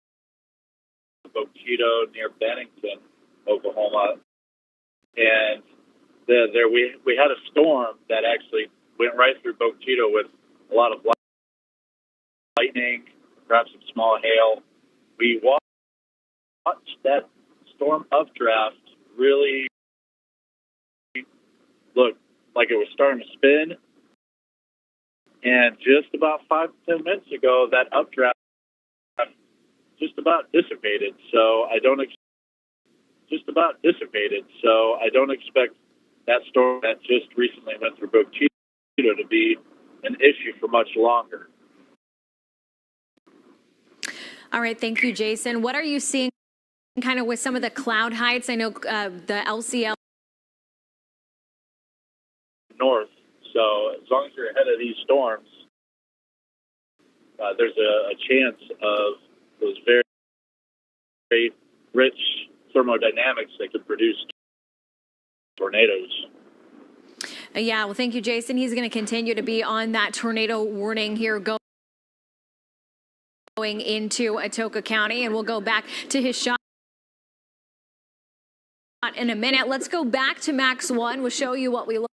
Boquito near Bennington, Oklahoma. And there we had a storm that actually went right through Boquito with a lot of lightning, perhaps some small hail. We watched that storm updraft really look like it was starting to spin. And just about 5 to 10 minutes ago, that updraft just about dissipated. So I don't expect that storm that just recently went through Boquito to be an issue for much longer. All right, thank you, Jason. What are you seeing kind of with some of the cloud heights? I know the LCL north. So as long as you're ahead of these storms, there's a chance of those very, very rich thermodynamics that could produce tornadoes. Yeah, well, thank you, Jason. He's going to continue to be on that tornado warning here going into Atoka County, and we'll go back to his shot in a minute. Let's go back to Max 1. We'll show you what we look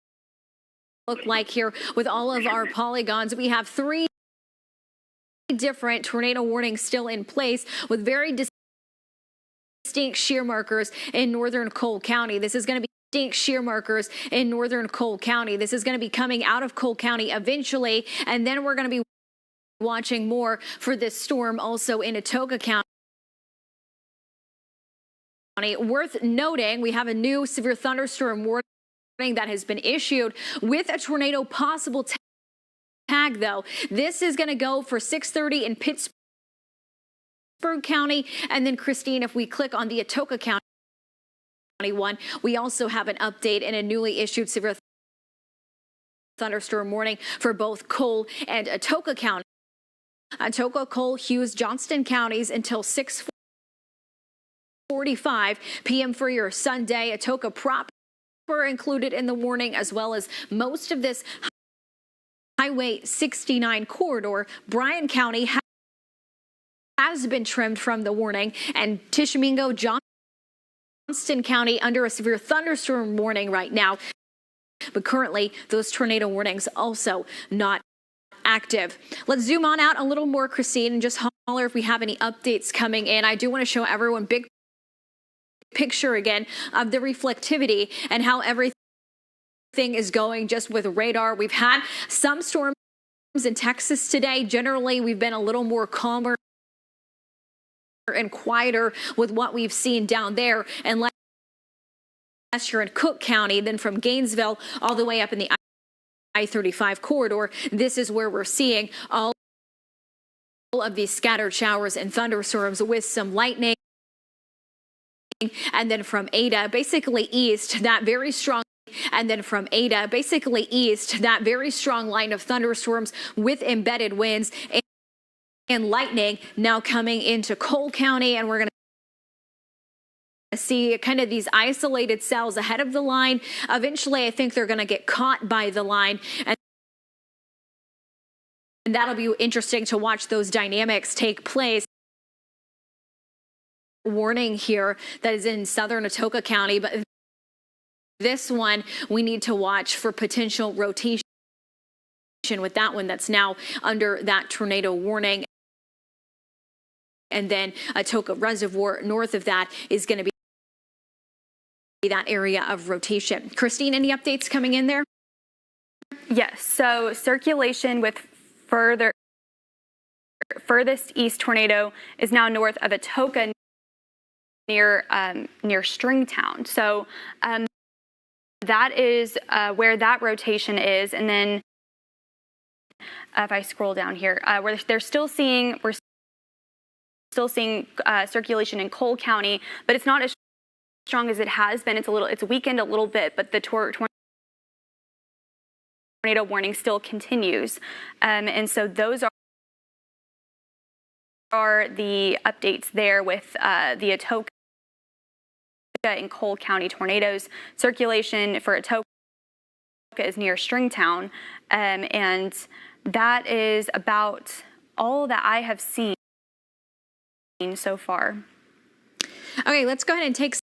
like here with all of our polygons. We have 3 different tornado warnings still in place with very distinct shear markers in northern Cole County. This is going to be distinct shear markers in northern Cole County. This is going to be coming out of Cole County eventually, and then we're going to be watching more for this storm also in Atoka County. Worth noting, we have a new severe thunderstorm warning that has been issued with a tornado possible tag, though. This is going to go for 6:30 in Pittsburgh County. And then, Christine, if we click on the Atoka County one, we also have an update in a newly issued severe thunderstorm warning for both Cole and Atoka County. Atoka, Cole, Hughes, Johnston counties until 6:45 p.m. for your Sunday. Atoka proper included in the warning, as well as most of this Highway 69 corridor. Bryan County has been trimmed from the warning, and Tishomingo, Johnston County under a severe thunderstorm warning right now. But currently, those tornado warnings also not active. Let's zoom on out a little more, Christine, and just holler if we have any updates coming in. I do want to show everyone big picture again of the reflectivity and how everything is going just with radar. We've had some storms in Texas today. Generally, we've been a little more calmer and quieter with what we've seen down there. And last year in Cook County, then from Gainesville all the way up in the I-35 corridor, this is where we're seeing all of these scattered showers and thunderstorms with some lightning. And then from Ada, basically east, that very strong. And then from Ada, basically east, that very strong line of thunderstorms with embedded winds and lightning now coming into Cole County. And we're going to see kind of these isolated cells ahead of the line. Eventually, I think they're going to get caught by the line. And that'll be interesting to watch those dynamics take place. Warning here that is in southern Atoka County, but this one we need to watch for potential rotation with that one that's now under that tornado warning. And then Atoka Reservoir north of that is going to be that area of rotation. Christine, any updates coming in there? Yes, so circulation with furthest east tornado is now north of Atoka near Stringtown. So that is where that rotation is. And then if I scroll down here, where we're still seeing circulation in Cole County, but it's not as strong as it has been. It's weakened a little bit, but the tornado warning still continues. And so those are the updates there with the Atoka and Cole County tornadoes. Circulation for Atoka is near Stringtown, and that is about all that I have seen so far. Okay, let's go ahead and take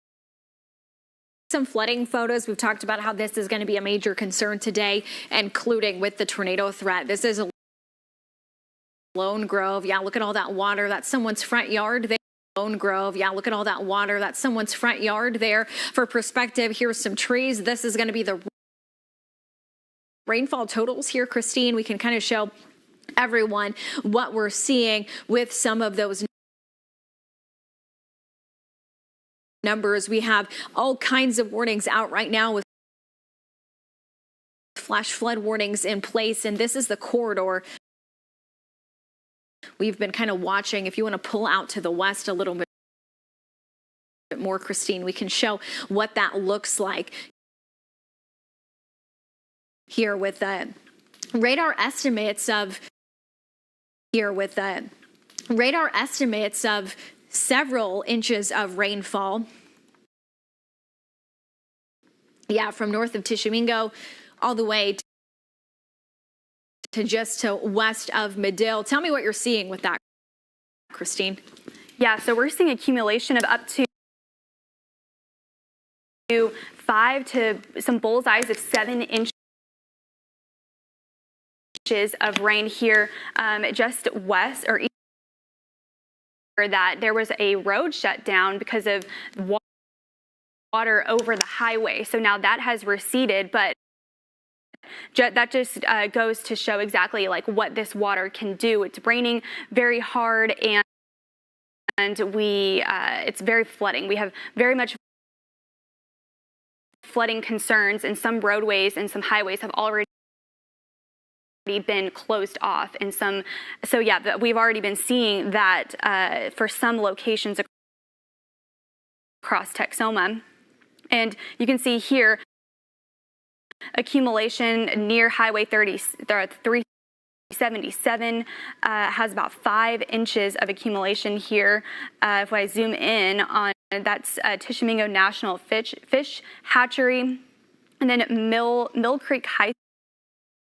some flooding photos. We've talked about how this is going to be a major concern today, including with the tornado threat. This is Lone Grove. Yeah, look at all that water. That's someone's front yard there. Lone Grove. Yeah, look at all that water. That's someone's front yard there. For perspective, here's some trees. This is going to be the rainfall totals here, Christine. We can kind of show everyone what we're seeing with some of those numbers. We have all kinds of warnings out right now with flash flood warnings in place, and this is the corridor we've been kind of watching. If you want to pull out to the west a little bit more, Christine, we can show what that looks like here with the radar estimates of several inches of rainfall. Yeah, from north of Tishomingo all the way to just to west of Medill. Tell me what you're seeing with that, Christine. Yeah, so we're seeing accumulation of up to 5 to some bullseyes of 7 inches of rain here just west or east. That there was a road shut down because of water over the highway. So now that has receded, but that just goes to show exactly like what this water can do. It's raining very hard, and it's very flooding. We have very much flooding concerns, and some roadways and some highways have already been closed off, and so yeah, we've already been seeing that for some locations across Texoma. And you can see here accumulation near Highway 377 has about 5 inches of accumulation here. If I zoom in on, that's Tishomingo National Fish Hatchery. And then Mill Creek High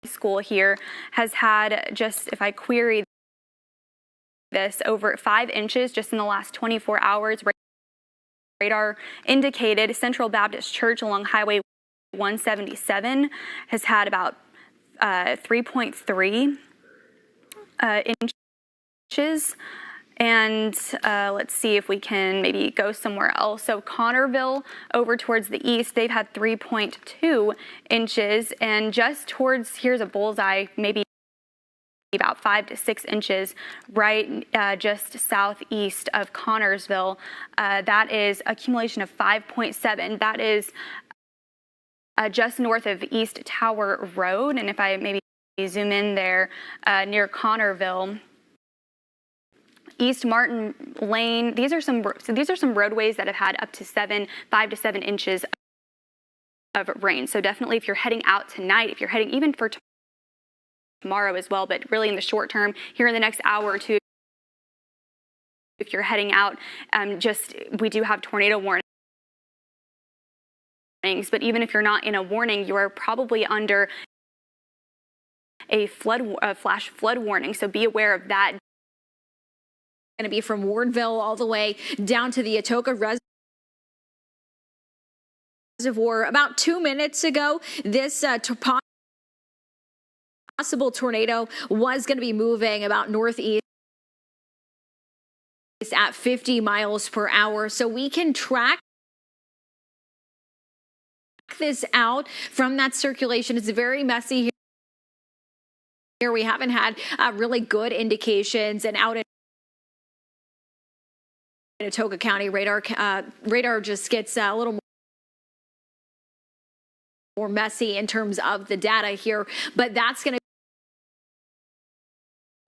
School here has had, just if I query this, over 5 inches just in the last 24 hours. Radar indicated Central Baptist Church along Highway 177 has had about 3.3 inches. And let's see if we can maybe go somewhere else. So Connorville over towards the east, they've had 3.2 inches. And just towards, here's a bullseye, maybe about 5 to 6 inches right just southeast of Connorsville. That is accumulation of 5.7. That is just north of East Tower Road. And if I maybe zoom in there near Connorville, East Martin Lane, these are some roadways that have had up to 5 to 7 inches of rain. So definitely if you're heading out tonight, if you're heading even for tomorrow as well, but really in the short term, here in the next hour or two, if you're heading out, we do have tornado warnings. But even if you're not in a warning, you are probably under a flash flood warning. So be aware of that. Going to be from Wardville all the way down to the Atoka Reservoir. About 2 minutes ago, this possible tornado was going to be moving about northeast at 50 miles per hour. So we can track this out from that circulation. It's very messy here. We haven't had really good indications, and out in Atoka County, radar just gets a little more messy in terms of the data here, but that's going to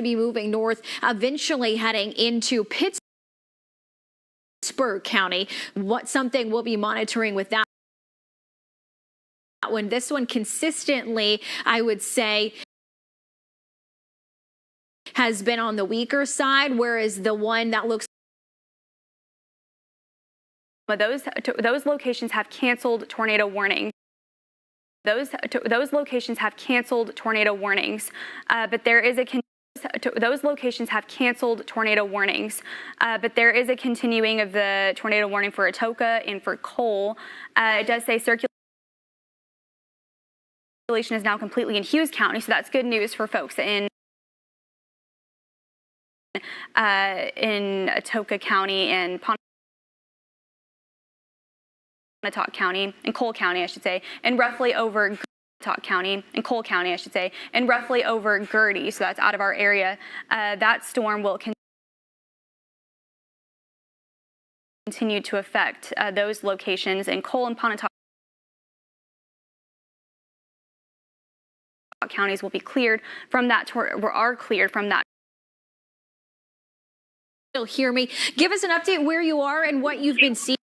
be moving north, eventually heading into Pittsburgh County. Something we'll be monitoring with that one. This one consistently, I would say, has been on the weaker side, whereas the one that looks those locations have canceled tornado warnings. Those locations have canceled tornado warnings, but there is a those locations have canceled tornado warnings, but there is a continuing of the tornado warning for Atoka and for Cole. It does say circulation is now completely in Hughes County, so that's good news for folks in Atoka County and Pontotoc County and Cole County, I should say, and roughly over County and Cole County, I should say, and roughly over Gertie, so that's out of our area. That storm will continue to affect those locations, and Cole and Pontotoc counties will be cleared from that, are cleared from that. You'll hear me. Give us an update where you are and what you've been seeing.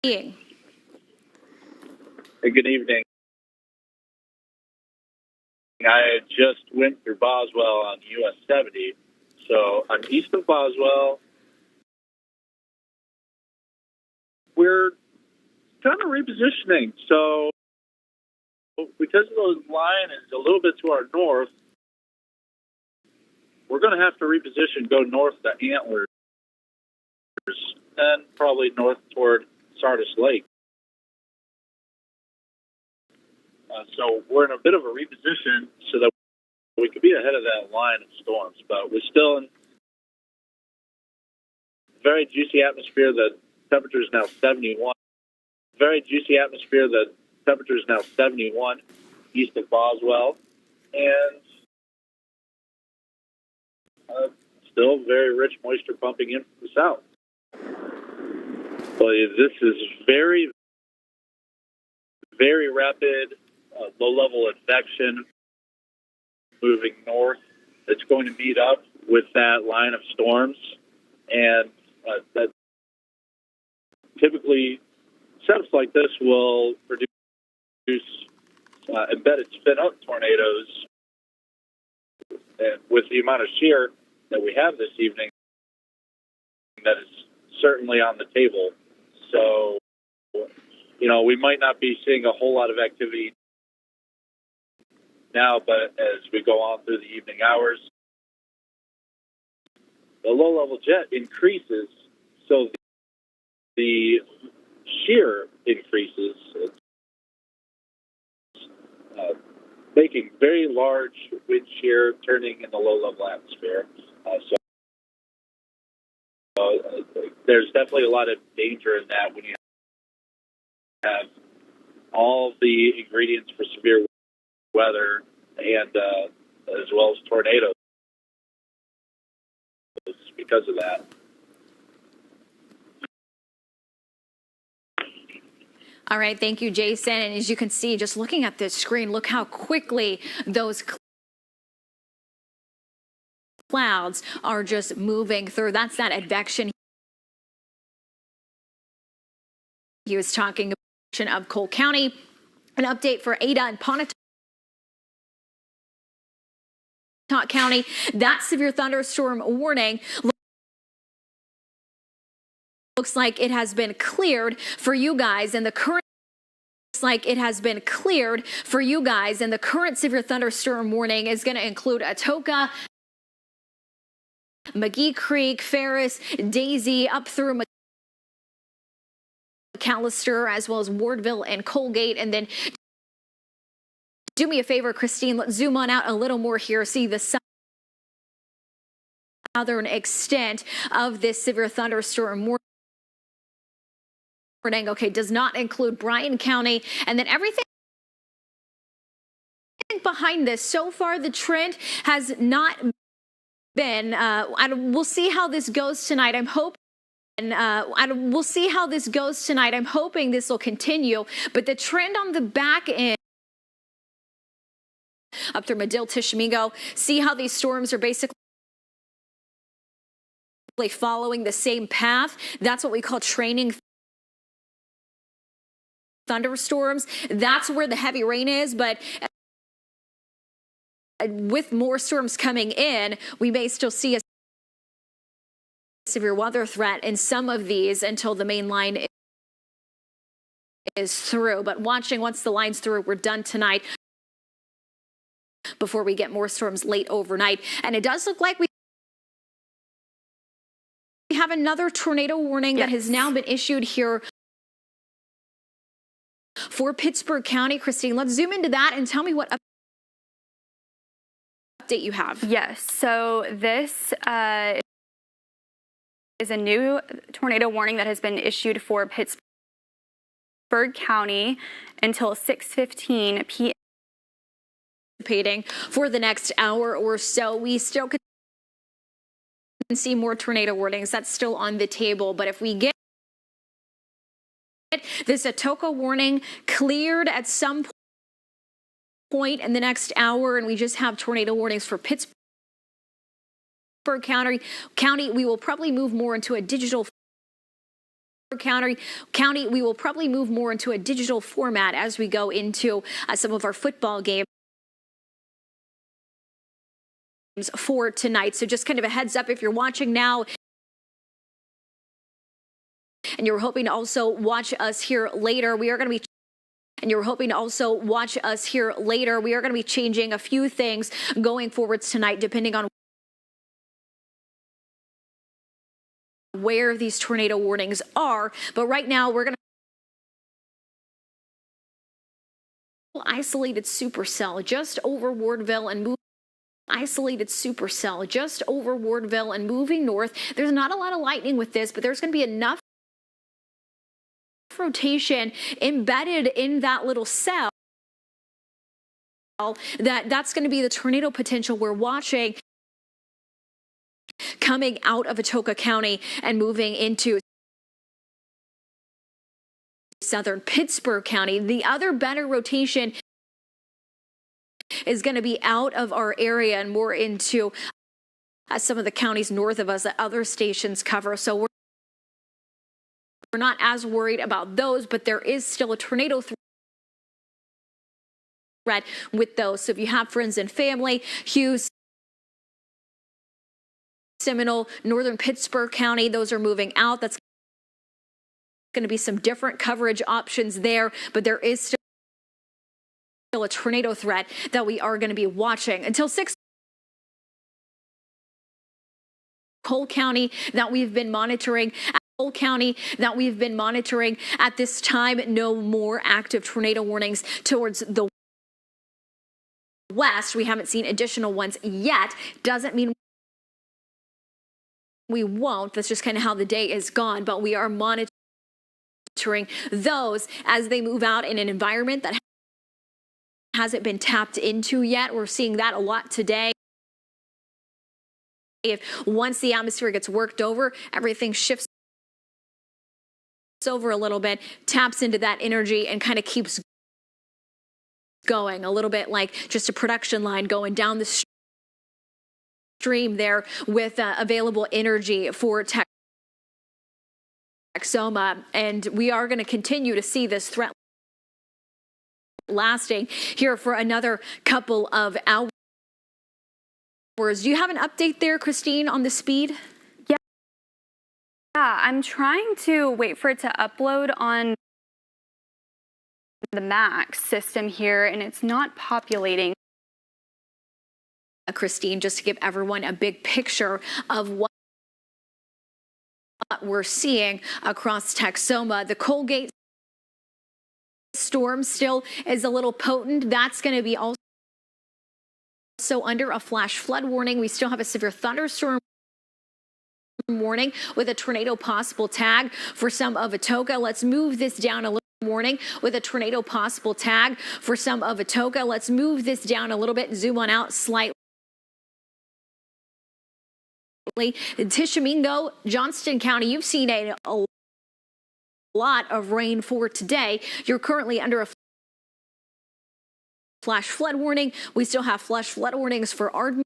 Hey, good evening. I just went through Boswell on US 70, so I'm east of Boswell. We're kind of repositioning. So because the line is a little bit to our north, we're going to have to reposition, go north to Antlers, and probably north toward Sardis Lake. So we're in a bit of a reposition so that we could be ahead of that line of storms. But we're still in very juicy atmosphere. The temperature is now 71. Very juicy atmosphere. The temperature is now 71 east of Boswell. And still very rich moisture pumping in from the south. But this is very, very rapid, low-level advection moving north. It's going to meet up with that line of storms, and that typically setups like this will produce embedded spin-up tornadoes. And with the amount of shear that we have this evening, that is certainly on the table. So, we might not be seeing a whole lot of activity now, but as we go on through the evening hours, the low-level jet increases, so the shear increases. It's making very large wind shear turning in the low-level atmosphere. There's definitely a lot of danger in that when you have all the ingredients for severe weather and as well as tornadoes because of that. All right, thank you, Jason. And as you can see, just looking at this screen, look how quickly those clouds are just moving through. That's that advection he was talking about of Cole County. An update for Ada and Pontotoc County. That severe thunderstorm warning looks like it has been cleared for you guys, and the current severe thunderstorm warning is going to include Atoka, McGee Creek, Ferris, Daisy, up through McAllister, as well as Wardville and Colgate. And then do me a favor, Christine, let's zoom on out a little more here. See the southern extent of this severe thunderstorm warning. Okay, does not include Bryan County. And then everything behind this, so far the trend has not been, we'll see how this goes tonight. I'm hoping this will continue, but the trend on the back end up through Medill, Tishomingo, see how these storms are basically following the same path. That's what we call training thunderstorms. That's where the heavy rain is, but with more storms coming in, we may still see a severe weather threat in some of these until the main line is through. But watching once the line's through, we're done tonight before we get more storms late overnight. And it does look like we have another tornado warning that has now been issued here for Pittsburgh County. Christine, let's zoom into that and tell me what update you have. Yes, so this is a new tornado warning that has been issued for Pittsburgh County until 6:15 p.m. For the next hour or so. We still can see more tornado warnings. That's still on the table. But if we get this Atoka warning cleared at some point in the next hour, and we just have tornado warnings for Pittsburgh County, we will probably move more into a digital format as we go into some of our football games for tonight. So just kind of a heads up if you're watching now And you're hoping to also watch us here later. We are going to be changing a few things going forwards tonight, depending on where these tornado warnings are. But right now, we're going to isolated supercell just over Wardville and moving north. There's not a lot of lightning with this, but there's going to be enough rotation embedded in that little cell that's going to be the tornado potential we're watching coming out of Atoka County and moving into southern Pittsburgh County. The other better rotation is going to be out of our area and more into some of the counties north of us that other stations cover. So we're not as worried about those, but there is still a tornado threat with those. So if you have friends and family, Hughes, Seminole, northern Pittsburgh County, those are moving out. That's going to be some different coverage options there, but there is still a tornado threat that we are going to be watching until 6. Cole County that we've been monitoring. At this time, no more active tornado warnings towards the west. We haven't seen additional ones yet. Doesn't mean we won't. That's just kind of how the day is gone, but we are monitoring those as they move out in an environment that hasn't been tapped into yet. We're seeing that a lot today. If once the atmosphere gets worked over, everything shifts over a little bit, taps into that energy and kind of keeps going, a little bit like just a production line going down the stream there with available energy for Texoma. And we are going to continue to see this threat lasting here for another couple of hours. Do you have an update there, Christine, on the speed? Yeah, I'm trying to wait for it to upload on the Max system here, and it's not populating. Christine, just to give everyone a big picture of what we're seeing across Texoma. The Colgate storm still is a little potent. That's going to be also under a flash flood warning. We still have a severe thunderstorm warning with a tornado possible tag for some of Atoka. Let's move this down a little. Warning with a tornado possible tag for some of Atoka. Let's move this down a little bit and zoom on out slightly. In Tishomingo, Johnston County, you've seen a lot of rain for today. You're currently under a flash flood warning. We still have flash flood warnings for Ardmore.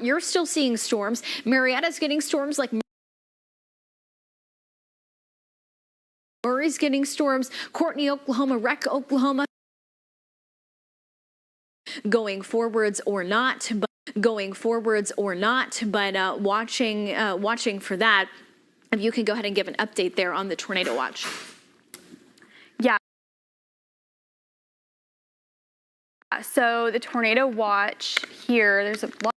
You're still seeing storms. Marietta's getting storms like Murray's getting storms. Courtney, Oklahoma, Wreck, Oklahoma. Going forwards or not, but watching for that. If you can go ahead and give an update there on the tornado watch. Yeah. So the tornado watch here, there's a lot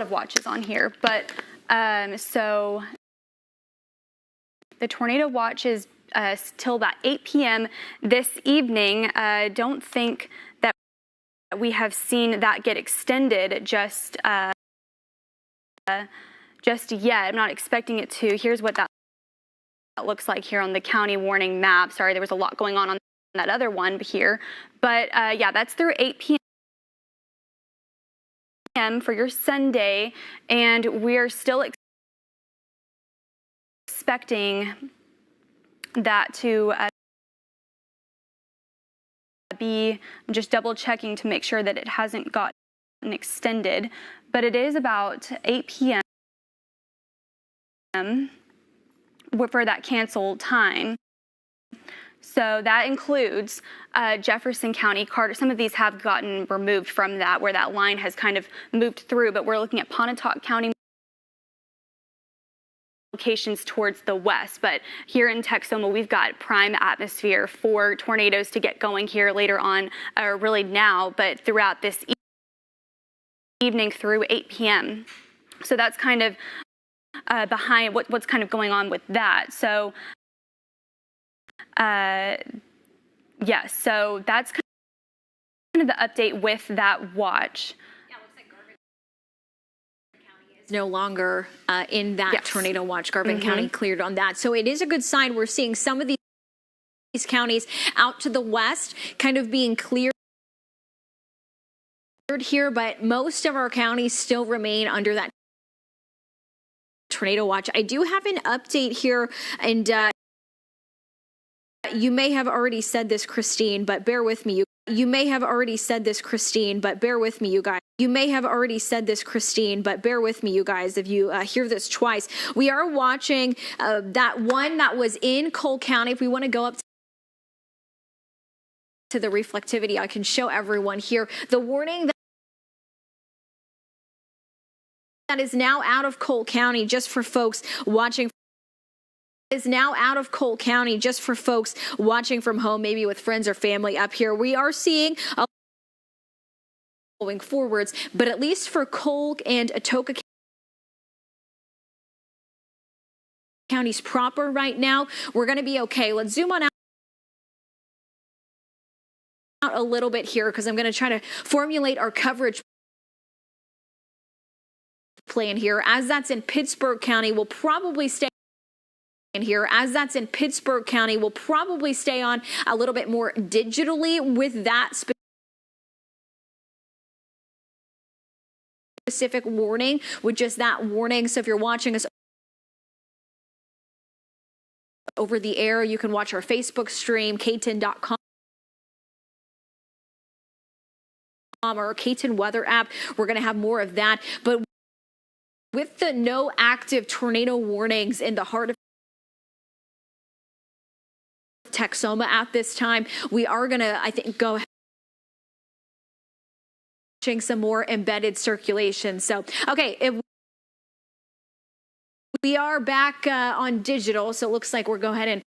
of watches on here, but so the tornado watch is till about 8 p.m. this evening. Don't think that we have seen that get extended just yet. I'm not expecting it to. Here's what that looks like here on the county warning map. Sorry, there was a lot going on that other one here. But yeah, that's through 8 p.m. for your Sunday, and we're still expecting that to be, I'm just double checking to make sure that it hasn't gotten extended, but it is about 8 p.m. for that canceled time. So that includes Jefferson County, Carter. Some of these have gotten removed from that, where that line has kind of moved through, but we're looking at Pontotoc County, locations towards the west, but here in Texoma, we've got prime atmosphere for tornadoes to get going here later on, or really now, but throughout this evening through 8 p.m. So that's kind of behind what's kind of going on with that. So, yes, so that's kind of the update with that watch. No longer in that tornado watch. Garvin County cleared on that. So it is a good sign. We're seeing some of these counties out to the west kind of being cleared here, but most of our counties still remain under that tornado watch. I do have an update here, and you may have already said this, Christine, but bear with me. You may have already said this, Christine, but bear with me, you guys. You may have already said this, Christine, but bear with me, you guys, if you hear this twice. We are watching that one that was in Cole County. If we want to go up to the reflectivity, I can show everyone here the warning that is now out of Cole County, just for folks watching. Is now out of Cole County, just for folks watching from home, maybe with friends or family up here. We are seeing going forwards, but at least for Cole and Atoka counties proper right now, we're going to be okay. Let's zoom on out a little bit here, because I'm going to try to formulate our coverage plan here. As that's in Pittsburgh County, we'll probably stay in here. As that's in Pittsburgh County, we'll probably stay on a little bit more digitally with that specific warning, with just that warning. So if you're watching us over the air, you can watch our Facebook stream, KTEN.com, or our KTEN weather app. We're going to have more of that. But with the no active tornado warnings in the heart of Texoma at this time, we are going to, I think, go some more embedded circulation. So, okay, if we are back on digital, so it looks like we're go ahead and